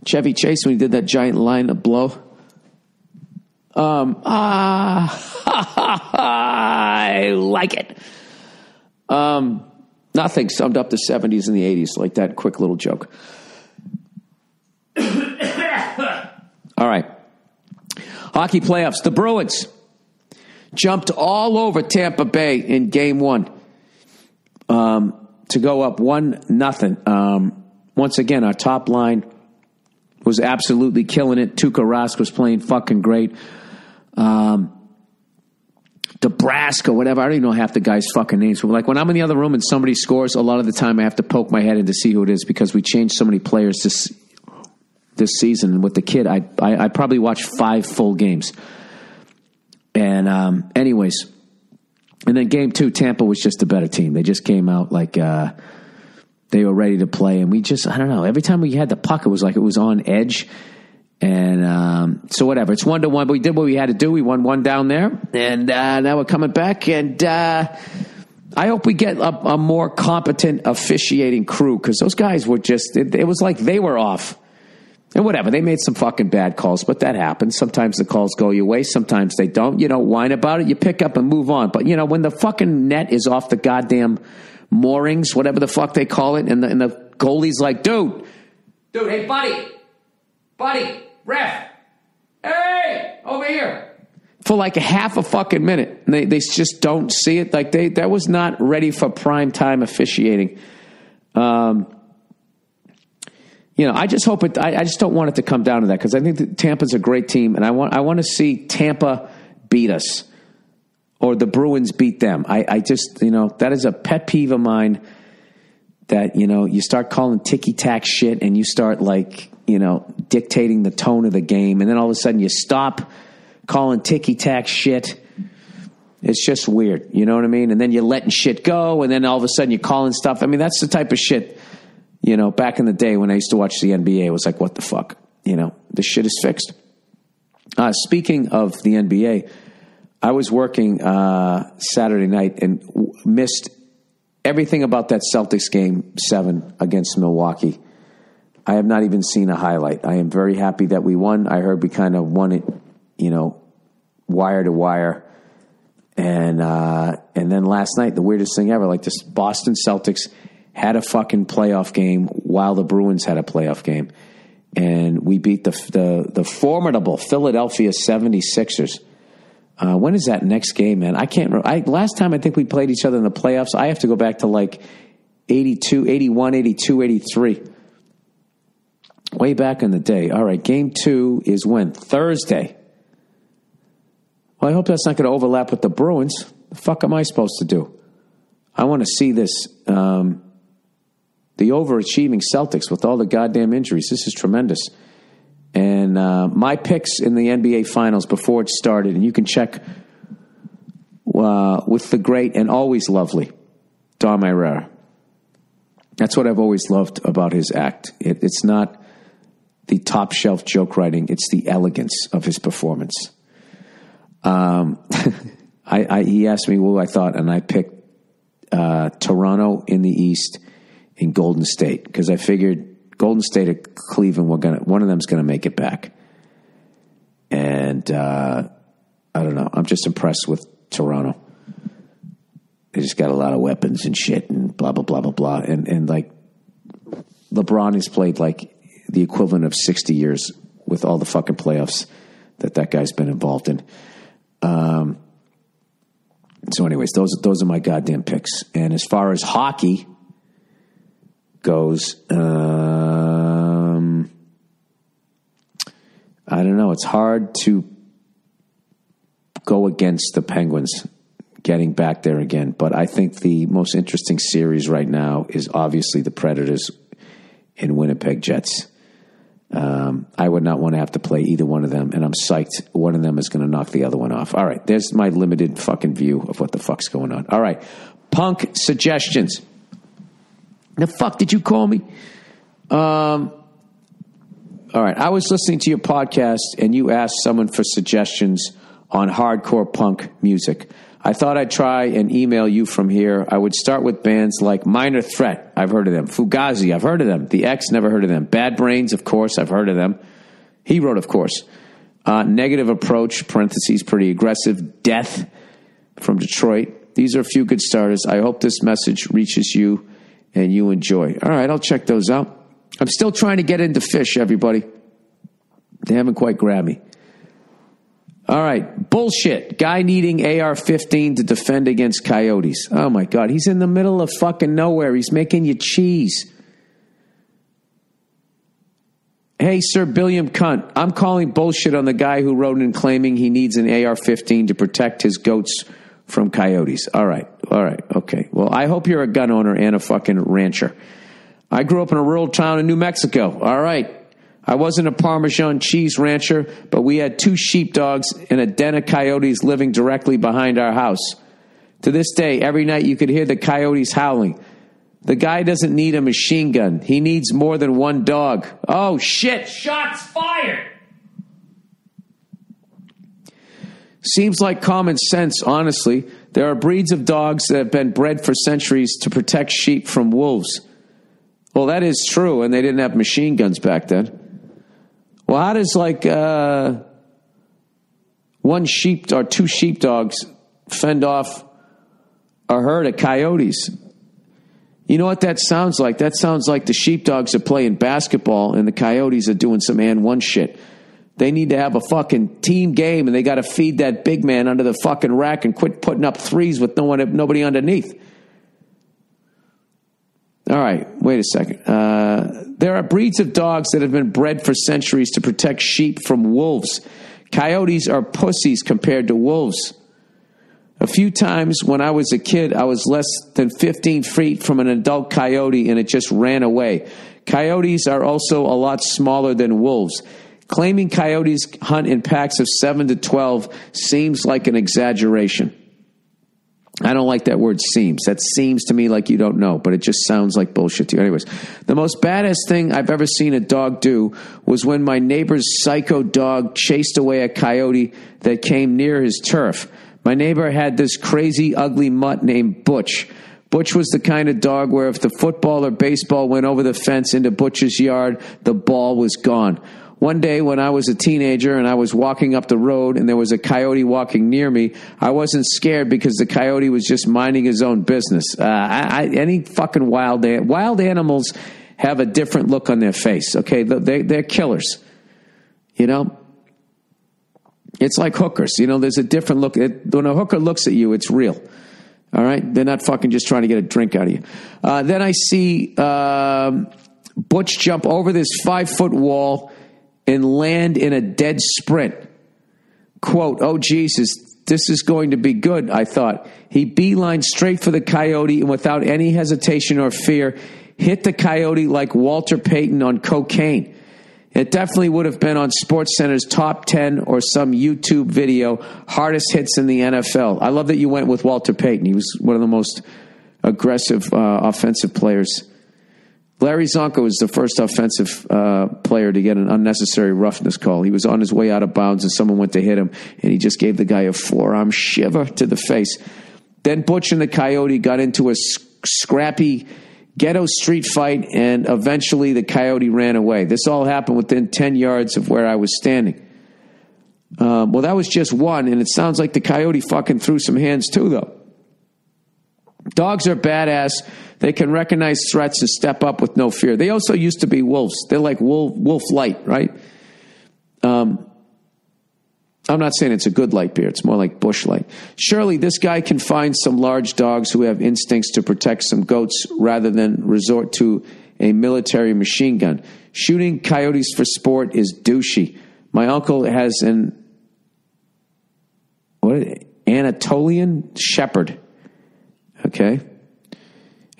Chevy Chase when he did that giant line of blow? I like it. Nothing summed up the 70s and the 80s like that quick little joke. All right. Hockey playoffs. The Bruins jumped all over Tampa Bay in game 1 to go up 1-0. Once again, our top line was absolutely killing it. Tuukka Rask was playing fucking great. Nebraska, whatever. I don't even know half the guys' fucking names. But like when I'm in the other room and somebody scores, a lot of the time I have to poke my head in to see who it is because we changed so many players this season. And with the kid, I probably watched 5 full games. And anyways, and then game 2, Tampa was just a better team. They just came out like they were ready to play. And we just, I don't know, every time we had the puck, it was like it was on edge. And so whatever, it's 1-1, but we did what we had to do. We won 1 down there, and now we're coming back. And I hope we get a more competent officiating crew because those guys were just, it was like they were off. And whatever, they made some fucking bad calls, but that happens. Sometimes the calls go your way, sometimes they don't. You don't whine about it, you pick up and move on. But, you know, when the fucking net is off the goddamn moorings, whatever the fuck they call it, and the goalie's like, dude, hey, buddy, ref, hey, over here. For like a half a fucking minute. And they just don't see it. Like that was not ready for prime time officiating. You know, I just hope it. I just don't want it to come down to that because I think that Tampa's a great team, and I want to see Tampa beat us or the Bruins beat them. I just, you know, that is a pet peeve of mine. that, you start calling ticky-tack shit and you start dictating the tone of the game. And then all of a sudden you stop calling ticky-tack shit. It's just weird. You know what I mean? And then you're letting shit go. And then all of a sudden you're calling stuff. I mean, that's the type of shit, back in the day when I used to watch the NBA, it was like, what the fuck? This shit is fixed. Speaking of the NBA, I was working Saturday night and missed everything about that Celtics game 7 against Milwaukee. I have not even seen a highlight. I am very happy that we won. I heard we kind of won it, wire to wire. And then last night, the weirdest thing ever, this Boston Celtics had a fucking playoff game while the Bruins had a playoff game. And we beat the formidable Philadelphia 76ers. When is that next game, man? I can't remember. Last time I think we played each other in the playoffs, I have to go back to 82, 81, 82, 83. Way back in the day. All right, game 2 is when? Thursday. Well, I hope that's not going to overlap with the Bruins. The fuck am I supposed to do? I want to see this. The overachieving Celtics with all the goddamn injuries. This is tremendous. And my picks in the NBA Finals before it started, and you can check with the great and always lovely Dom Herrera. That's what I've always loved about his act. It's not the top shelf joke writing. It's the elegance of his performance. He asked me who I thought, and I picked Toronto in the East and Golden State because I figured Golden State or Cleveland one of them's gonna make it back. And I don't know. I'm just impressed with Toronto. They just got a lot of weapons and shit and blah blah blah blah blah. And LeBron has played the equivalent of 60 years with all the fucking playoffs that guy's been involved in. So anyways, those are my goddamn picks. And as far as hockey goes, I don't know. It's hard to go against the Penguins getting back there again. But I think the most interesting series right now is obviously the Predators and Winnipeg Jets. I would not want to have to play either one of them, and I'm psyched one of them is going to knock the other one off. All right, there's my limited fucking view of what the fuck's going on. All right, punk suggestions. The fuck did you call me? All right, I was listening to your podcast, and you asked someone for suggestions on hardcore punk music. I thought I'd try and email you from here. I would start with bands like Minor Threat. I've heard of them. Fugazi, I've heard of them. The X, never heard of them. Bad Brains, of course, I've heard of them. He wrote, of course. Negative Approach, parentheses, pretty aggressive. Death from Detroit. These are a few good starters. I hope this message reaches you and you enjoy. All right, I'll check those out. I'm still trying to get into Fish, everybody. They haven't quite grabbed me. All right, bullshit. Guy needing AR-15 to defend against coyotes. Oh, my God. He's in the middle of fucking nowhere. He's making you cheese. Hey, Sir Billiam Cunt, I'm calling bullshit on the guy who wrote in claiming he needs an AR-15 to protect his goats from coyotes. All right, okay. Well, I hope you're a gun owner and a fucking rancher. I grew up in a rural town in New Mexico. All right. I wasn't a Parmesan cheese rancher, but we had 2 sheepdogs and a den of coyotes living directly behind our house. To this day, every night you could hear the coyotes howling. The guy doesn't need a machine gun. He needs more than one dog. Oh, shit. Shots fired. Seems like common sense, honestly. There are breeds of dogs that have been bred for centuries to protect sheep from wolves. Well, that is true, and they didn't have machine guns back then. Well, how does one sheep or 2 sheepdogs fend off a herd of coyotes? You know what that sounds like? That sounds like the sheepdogs are playing basketball and the coyotes are doing some and one shit. They need to have a fucking team game and they got to feed that big man under the fucking rack and quit putting up threes with nobody underneath. All right, wait a second. There are breeds of dogs that have been bred for centuries to protect sheep from wolves. Coyotes are pussies compared to wolves. A few times when I was a kid, I was less than 15 feet from an adult coyote and it just ran away. Coyotes are also a lot smaller than wolves. Claiming coyotes hunt in packs of 7 to 12 seems like an exaggeration. I don't like that word seems. That seems to me like you don't know, but it just sounds like bullshit to you. Anyways, the most badass thing I've ever seen a dog do was when my neighbor's psycho dog chased away a coyote that came near his turf. My neighbor had this crazy, ugly mutt named Butch. Butch was the kind of dog where if the football or baseball went over the fence into Butch's yard, the ball was gone. One day when I was a teenager and I was walking up the road and there was a coyote walking near me, I wasn't scared because the coyote was just minding his own business. Any fucking wild animals have a different look on their face, okay? They're killers, you know? It's like hookers. You know, there's a different look. When a hooker looks at you, it's real. All right? They're not fucking just trying to get a drink out of you. Then I see Butch jump over this 5-foot wall and land in a dead sprint. Quote, "Oh, Jesus, this is going to be good," I thought. He beelined straight for the coyote and without any hesitation or fear, hit the coyote like Walter Payton on cocaine. It definitely would have been on SportsCenter's top 10 or some YouTube video, hardest hits in the NFL. I love that you went with Walter Payton. He was one of the most aggressive offensive players. Larry Zonko was the first offensive player to get an unnecessary roughness call. He was on his way out of bounds and someone went to hit him, and he just gave the guy a forearm shiver to the face. Then Butch and the coyote got into a scrappy ghetto street fight, and eventually the coyote ran away. This all happened within 10 yards of where I was standing. Well, that was just one, and it sounds like the coyote fucking threw some hands too, though. Dogs are badass. They can recognize threats and step up with no fear. They also used to be wolves. They're like wolf light, right? I'm not saying it's a good light beer. It's more like bush light. Surely this guy can find some large dogs who have instincts to protect some goats rather than resort to a military machine gun. Shooting coyotes for sport is douchey. My uncle has an Anatolian shepherd. Okay.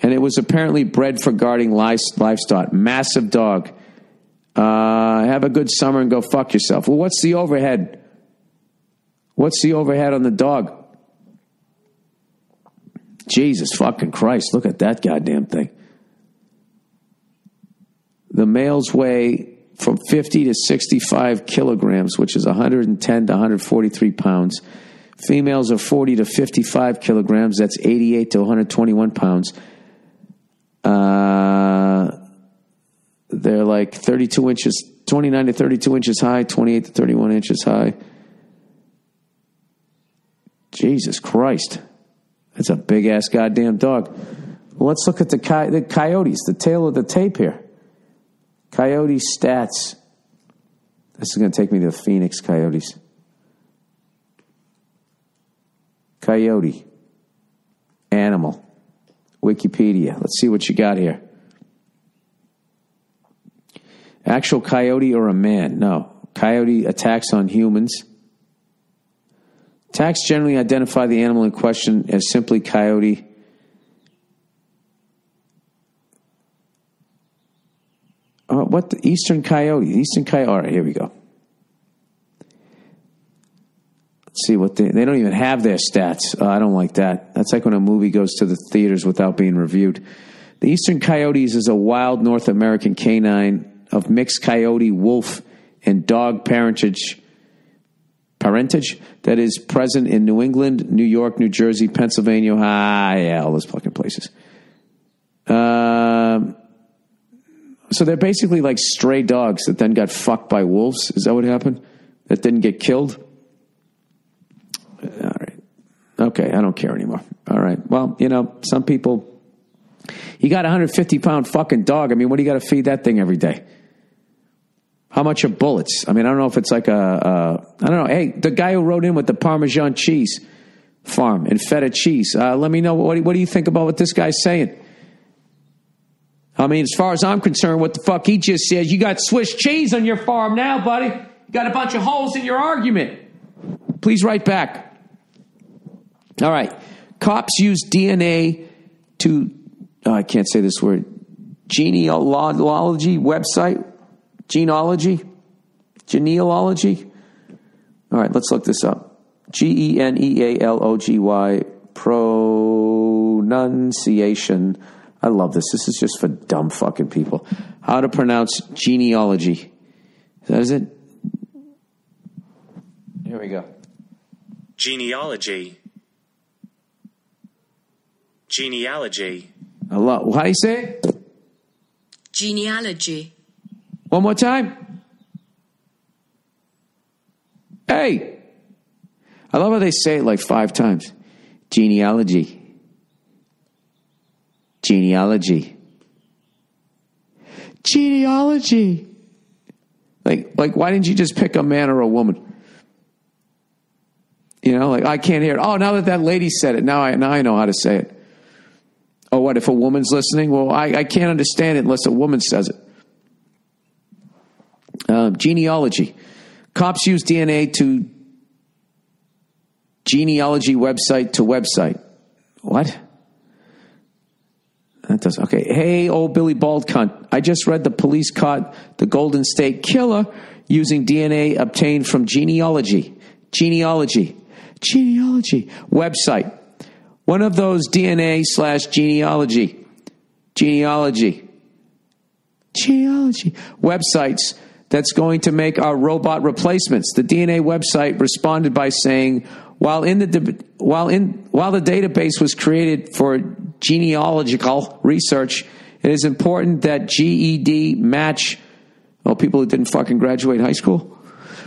And it was apparently bred for guarding livestock. Massive dog. Have a good summer and go fuck yourself. Well, what's the overhead? What's the overhead on the dog? Jesus fucking Christ. Look at that goddamn thing. The males weigh from 50 to 65 kilograms, which is 110 to 143 pounds. Females are 40 to 55 kilograms. That's 88 to 121 pounds. They're like 32 inches, 29 to 32 inches high, 28 to 31 inches high. Jesus Christ. That's a big-ass goddamn dog. Well, let's look at the coyotes, the tail of the tape here. Coyote stats. This is going to take me to the Phoenix Coyotes. Coyote. Animal. Wikipedia. Let's see what you got here. Actual coyote or a man? No. Coyote attacks on humans. Attacks generally identify the animal in question as simply coyote. What the eastern coyote? Eastern coyote. All right, here we go. Let's see what they don't even have their stats. I don't like that. That's like when a movie goes to the theaters without being reviewed. The eastern coyotes is a wild North American canine of mixed coyote, wolf, and dog parentage that is present in New England, New York, New Jersey, Pennsylvania, all those fucking places. So they're basically like stray dogs that then got fucked by wolves. Is that what happened? That didn't get killed? All right. Okay, I don't care anymore. All right. Well, some people, you got a 150-pound fucking dog. I mean, what do you got to feed that thing every day? How much are bullets? I mean, I don't know if it's like I don't know. Hey, the guy who wrote in with the Parmesan cheese farm and feta cheese, let me know, what do you think about what this guy's saying? I mean, as far as I'm concerned, what the fuck he just says, you got Swiss cheese on your farm now, buddy. You got a bunch of holes in your argument. Please write back. All right. Cops use DNA to, I can't say this word, genealogy website. Genealogy. All right, let's look this up. Genealogy, pronunciation. I love this. This is just for dumb fucking people. How to pronounce genealogy. That is it? Here we go. Genealogy. I love, how do you say it? Genealogy. One more time. Hey. I love how they say it like 5 times. Genealogy. Like, why didn't you just pick a man or a woman? You know, like, I can't hear it. Oh, now that lady said it, now I know how to say it. Oh, what, if a woman's listening? Well, I can't understand it unless a woman says it. Genealogy. Cops use DNA to genealogy website to website. What? That does okay. Hey, old Billy Bald cunt. I just read the police caught the Golden State Killer using DNA obtained from genealogy website. One of those DNA/genealogy websites that's going to make our robot replacements. The DNA website responded by saying, while the database was created for genealogical research, it is important that GED match, people who didn't fucking graduate high school,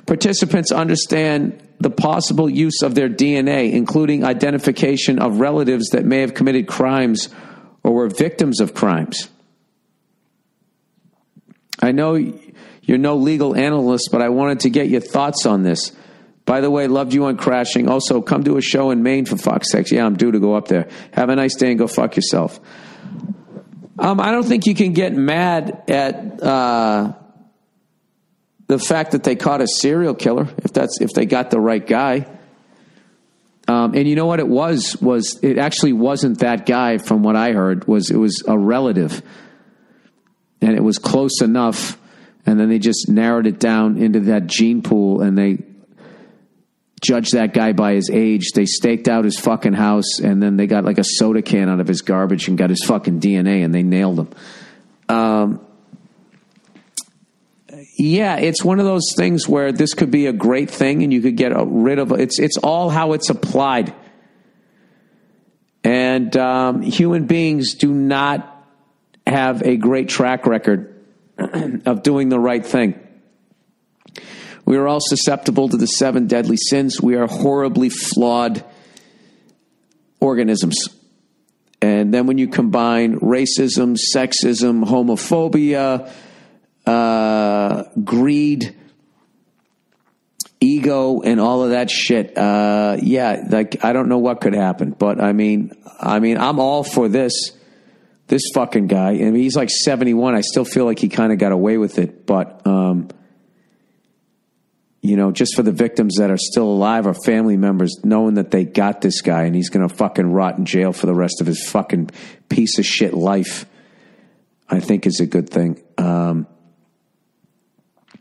participants understand the possible use of their DNA, including identification of relatives that may have committed crimes or were victims of crimes. I know you're no legal analyst, but I wanted to get your thoughts on this. By the way, loved you on Crashing. Also, come to a show in Maine for fuck's sakes. Yeah, I'm due to go up there. Have a nice day and go fuck yourself. I don't think you can get mad at the fact that they caught a serial killer if they got the right guy. And you know what it was it actually wasn't that guy. From what I heard, it was a relative, and it was close enough. And then they just narrowed it down into that gene pool, and they judged that guy by his age. They staked out his fucking house, and then they got like a soda can out of his garbage and got his fucking DNA, and they nailed him. Yeah, it's one of those things where this could be a great thing, and you could get rid of it. It's all how it's applied. And human beings do not have a great track record of doing the right thing. We are all susceptible to the 7 deadly sins. We are horribly flawed organisms. And then when you combine racism, sexism, homophobia, greed, ego, and all of that shit, like, I don't know what could happen. But I mean, I'm all for this fucking guy. I mean, he's like 71. I still feel like he kind of got away with it. But, just for the victims that are still alive or family members, knowing that they got this guy and he's going to fucking rot in jail for the rest of his fucking piece of shit life, I think is a good thing. Oh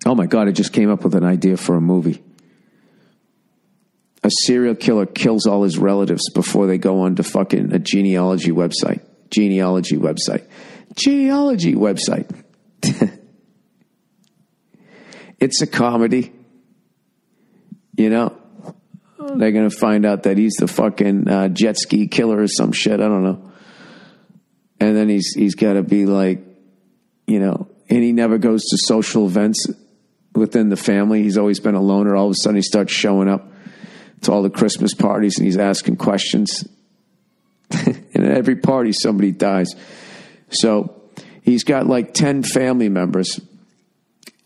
my God, I just came up with an idea for a movie. A serial killer kills all his relatives before they go on to fucking a genealogy website. It's a comedy. They're going to find out that he's the fucking jet ski killer or some shit. I don't know. And then he's got to be like, and he never goes to social events within the family. He's always been a loner. All of a sudden he starts showing up to all the Christmas parties and he's asking questions. And at every party, somebody dies. So he's got like 10 family members.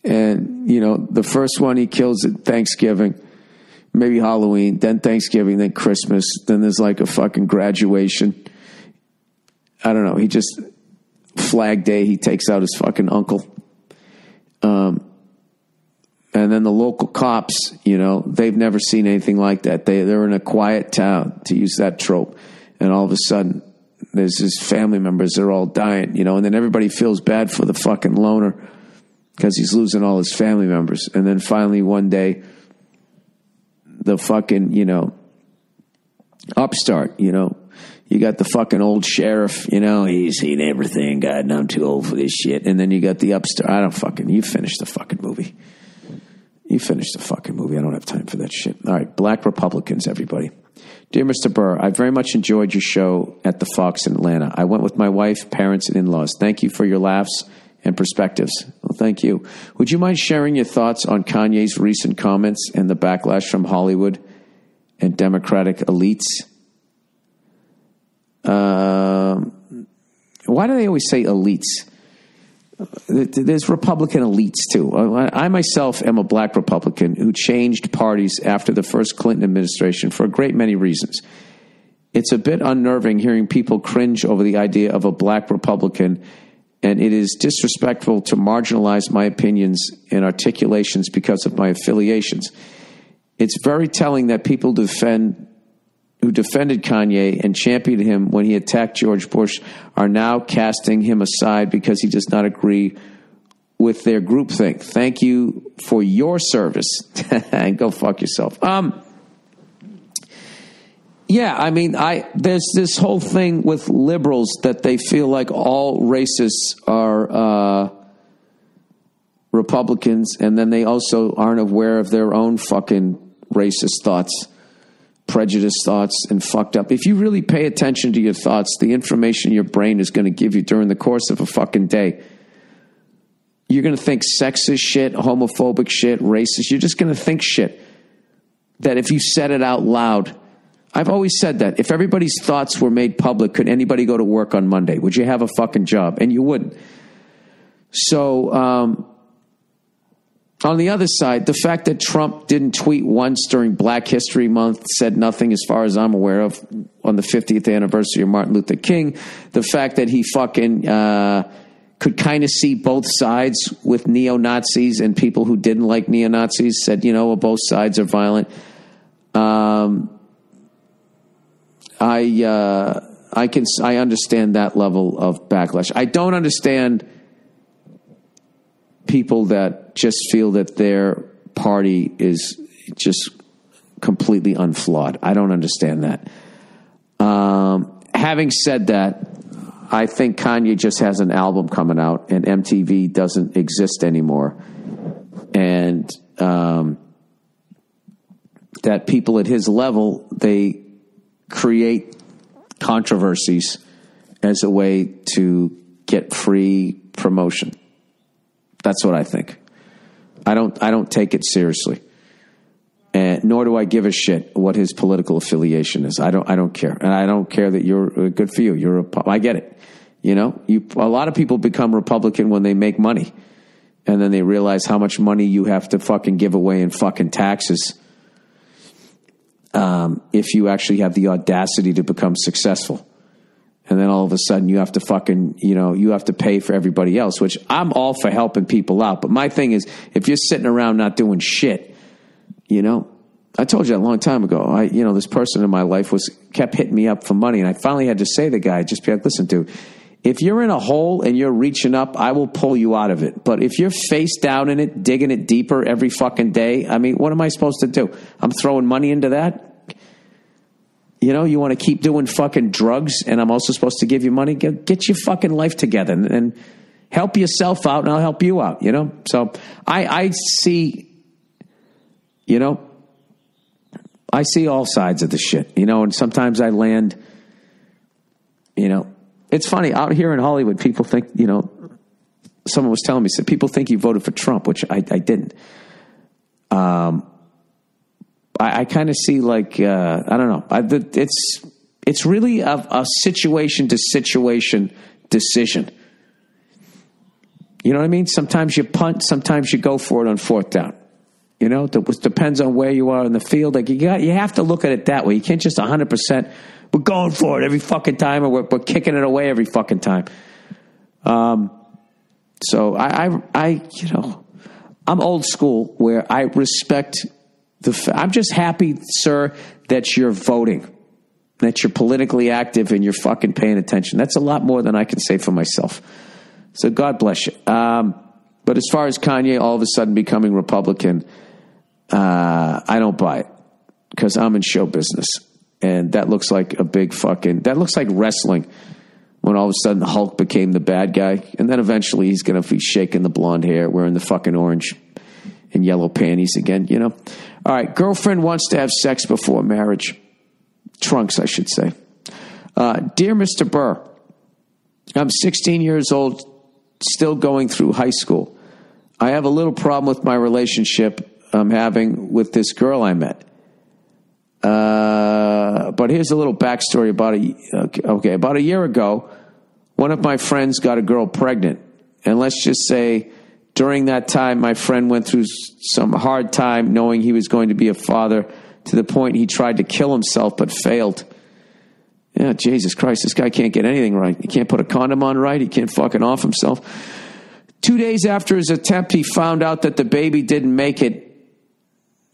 And, the first one he kills at Thanksgiving, maybe Halloween, then Thanksgiving, then Christmas. Then there's like a fucking graduation. I don't know. He just, Flag Day, he takes out his fucking uncle. And then the local cops, they've never seen anything like that. They're in a quiet town, to use that trope. And all of a sudden, there's his family members, they're all dying, and then everybody feels bad for the fucking loner because he's losing all his family members. And then finally one day, the fucking, upstart, you got the fucking old sheriff, he's seen everything, God, I'm too old for this shit. And then you got the upstart, you finished the fucking movie. You finished the fucking movie. I don't have time for that shit. All right, Black Republicans, everybody. Dear Mr. Burr, I very much enjoyed your show at the Fox in Atlanta. I went with my wife, parents, and in-laws. Thank you for your laughs and perspectives. Well, thank you. Would you mind sharing your thoughts on Kanye's recent comments and the backlash from Hollywood and Democratic elites? Why do they always say elites? There's Republican elites, too. I myself am a black Republican who changed parties after the first Clinton administration for a great many reasons. It's a bit unnerving hearing people cringe over the idea of a black Republican, and it is disrespectful to marginalize my opinions and articulations because of my affiliations. It's very telling that people who defended Kanye and championed him when he attacked George Bush are now casting him aside because he does not agree with their groupthink. Thank you for your service. And go fuck yourself. There's this whole thing with liberals that they feel like all racists are Republicans, and then they also aren't aware of their own fucking racist thoughts, prejudiced thoughts, and fucked up. If you really pay attention to your thoughts, the information your brain is going to give you during the course of a fucking day, you're going to think sexist shit, homophobic shit, racist. You're just going to think shit that if you said it out loud. I've always said that. If everybody's thoughts were made public, could anybody go to work on Monday? Would you have a fucking job? And you wouldn't. So, on the other side, the fact that Trump didn't tweet once during Black History Month, said nothing as far as I'm aware of on the 50th anniversary of Martin Luther King, the fact that he fucking could kind of see both sides with neo-Nazis and people who didn't like neo-Nazis, said, both sides are violent. I understand that level of backlash. I don't understand people that just feel that their party is just completely unflawed. I don't understand that. Having said that, I think Kanye just has an album coming out and MTV doesn't exist anymore. And that people at his level, they create controversies as a way to get free promotion. That's what I think. I don't take it seriously, and nor do I give a shit what his political affiliation is. I don't care, and I don't care that you're good for you. I get it. A lot of people become Republican when they make money, and then they realize how much money you have to fucking give away in fucking taxes. If you actually have the audacity to become successful. And then all of a sudden you have to fucking, you have to pay for everybody else, which I'm all for helping people out. But my thing is, if you're sitting around not doing shit, I told you a long time ago, this person in my life kept hitting me up for money. And I finally had to say to the guy, just be like, listen, dude, if you're in a hole and you're reaching up, I will pull you out of it. But if you're face down in it, digging it deeper every fucking day, what am I supposed to do? I'm throwing money into that? You want to keep doing fucking drugs and I'm also supposed to give you money? Get your fucking life together and help yourself out and I'll help you out, So I see, I see all sides of the shit, and sometimes I land, it's funny out here in Hollywood, people think, someone was telling me, said people think you voted for Trump, which I didn't. I kind of see I don't know. It's really a situation to situation decision. You know what I mean? Sometimes you punt, sometimes you go for it on fourth down. It depends on where you are in the field. You have to look at it that way. You can't just 100%. We're going for it every fucking time, or we're kicking it away every fucking time. So I'm old school where I respect I'm just happy, sir, that you're voting, that you're politically active and you're fucking paying attention. That's a lot more than I can say for myself. So God bless you. But as far as Kanye all of a sudden becoming Republican, I don't buy it because I'm in show business. And that looks like that looks like wrestling when all of a sudden Hulk became the bad guy. And then eventually he's going to be shaking the blonde hair, wearing the fucking orange and yellow panties again, you know? All right, girlfriend wants to have sex before marriage. Trunks, I should say. Dear Mr. Burr, I'm 16 years old, still going through high school. I have a little problem with my relationship I'm having with this girl I met. But here's a little backstory about a year ago, one of my friends got a girl pregnant. And let's just say during that time, my friend went through some hard time knowing he was going to be a father to the point he tried to kill himself but failed. Yeah, Jesus Christ, this guy can't get anything right. He can't put a condom on right. He can't fucking off himself. 2 days after his attempt, he found out that the baby didn't make it,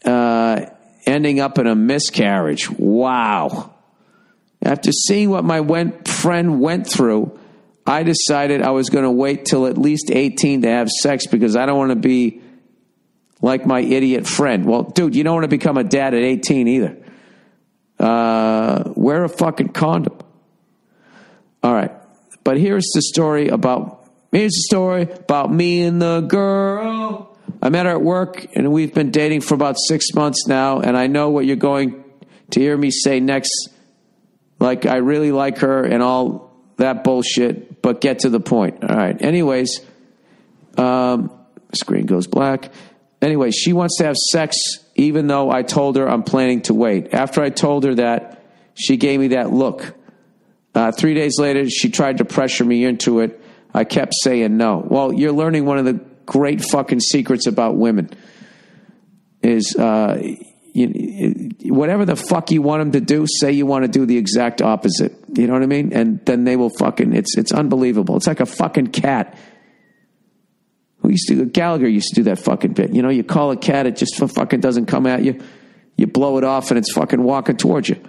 ending up in a miscarriage. Wow. After seeing what my friend went through, I decided I was going to wait till at least 18 to have sex because I don't want to be like my idiot friend. Well, dude, you don't want to become a dad at 18 either. Wear a fucking condom. All right. But here's the story about me and the girl. I met her at work, and we've been dating for about 6 months now, and I know what you're going to hear me say next. Like, I really like her and all that bullshit, but get to the point. All right. Anyways, screen goes black. Anyway, she wants to have sex, even though I told her I'm planning to wait. After I told her that, she gave me that look. 3 days later, she tried to pressure me into it. I kept saying no. Well, you're learning one of the great fucking secrets about women is whatever the fuck you want them to do, say you want to do the exact opposite. You know what I mean? And then they will fucking, it's unbelievable. It's like a fucking cat. Gallagher used to do that fucking bit. You know, you call a cat, it just fucking doesn't come at you. You blow it off and it's fucking walking towards you.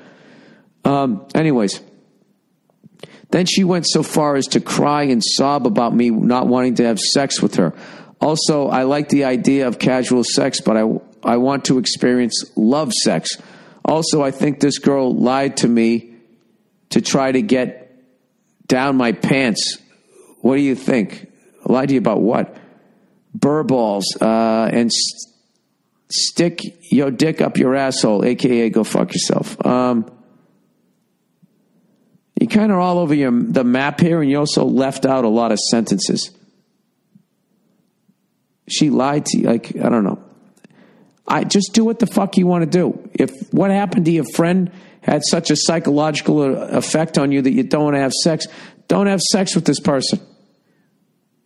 Anyways. Then she went so far as to cry and sob about me not wanting to have sex with her. Also, I like the idea of casual sex, but I want to experience love sex. Also, I think this girl lied to me to try to get down my pants. What do you think? Lied to you about what? Burr balls, and stick your dick up your asshole, a.k.a. go fuck yourself. You kind of all over the map here, and you also left out a lot of sentences. She lied to you. Like, I don't know. I just do what the fuck you want to do. If what happened to your friend had such a psychological effect on you that you don't want to have sex, don't have sex with this person.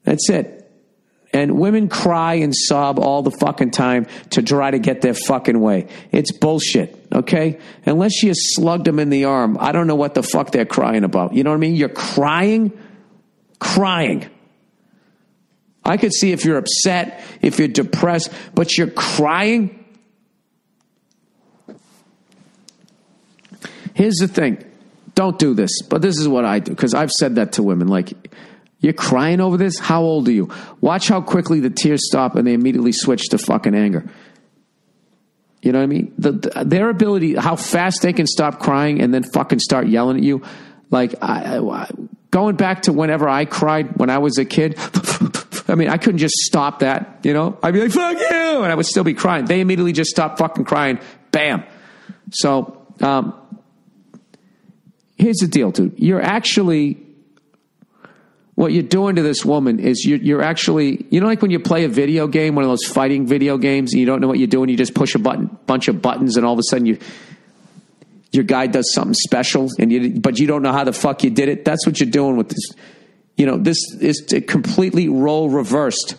That's it. And women cry and sob all the fucking time to try to get their fucking way. It's bullshit, okay? Unless you slugged them in the arm, I don't know what the fuck they're crying about. You know what I mean? You're crying. I could see if you're upset, if you're depressed, but you're crying. Here's the thing. Don't do this, but this is what I do, because I've said that to women, like, you're crying over this? How old are you? Watch how quickly the tears stop and they immediately switch to fucking anger. You know what I mean? Their ability, how fast they can stop crying and then fucking start yelling at you. Like, going back to whenever I cried when I was a kid, I mean, I couldn't just stop that, you know? I'd be like, fuck you! And I would still be crying. They immediately just stopped fucking crying. Bam. So, here's the deal, dude. You're actually... What you're doing to this woman is you're actually, you know, like when you play a video game, one of those fighting video games, and you don't know what you're doing, you just push a bunch of buttons, and all of a sudden your guy does something special, but you don't know how the fuck you did it. That's what you're doing with this. You know, this is completely role reversed.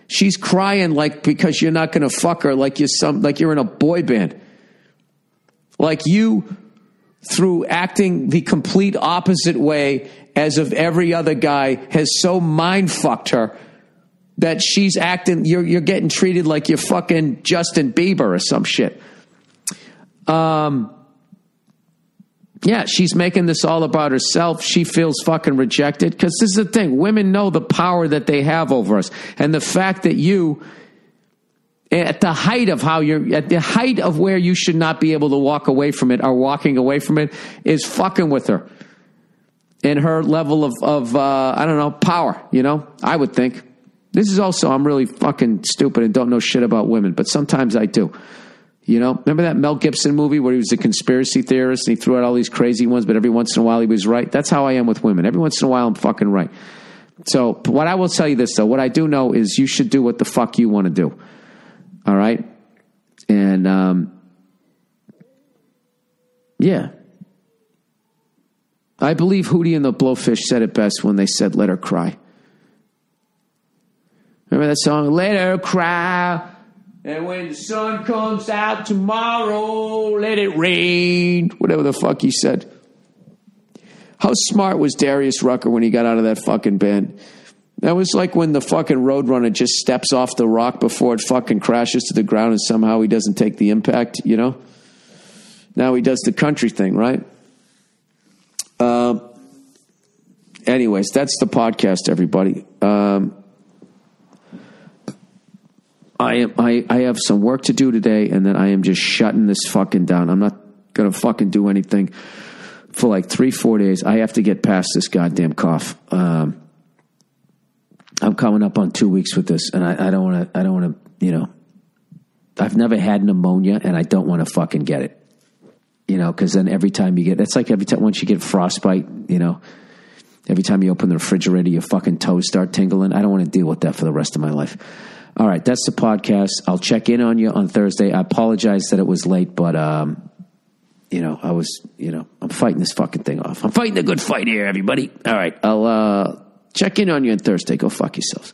She's crying because you're not going to fuck her, like you're in a boy band, like you. Through acting the complete opposite way as of every other guy has so mind fucked her that she's acting, you're getting treated like you're fucking Justin Bieber or some shit. Yeah, she's making this all about herself. She feels fucking rejected. Because this is the thing. Women know the power that they have over us. And the fact that you, at the height of where you should not be able to walk away from it, are walking away from it, is fucking with her. In her level of I don't know, power, I would think. This is also, I'm really fucking stupid and don't know shit about women, but sometimes I do. Remember that Mel Gibson movie where he was a conspiracy theorist and he threw out all these crazy ones, but every once in a while he was right? That's how I am with women. Every once in a while I'm fucking right. So what I will tell you this, though, what I do know is you should do what the fuck you want to do. All right? And, yeah. I believe Hootie and the Blowfish said it best when they said, let her cry. Remember that song? Let her cry. And when the sun comes out tomorrow, let it rain. Whatever the fuck he said. How smart was Darius Rucker when he got out of that fucking band? That was like when the fucking Roadrunner just steps off the rock before it fucking crashes to the ground and somehow he doesn't take the impact, Now he does the country thing, right? Anyways, that's the podcast, everybody. I have some work to do today, and then I am just shutting this fucking down. I'm not going to fucking do anything for like 3-4 days. I have to get past this goddamn cough. I'm coming up on 2 weeks with this, and I don't want to, I've never had pneumonia, and I don't want to fucking get it. Because then every time you get, that's like every time, once you get frostbite, every time you open the refrigerator, your fucking toes start tingling. I don't want to deal with that for the rest of my life. All right, that's the podcast. I'll check in on you on Thursday. I apologize that it was late, but, I was, I'm fighting this fucking thing off. I'm fighting a good fight here, everybody. All right, I'll check in on you on Thursday. Go fuck yourselves.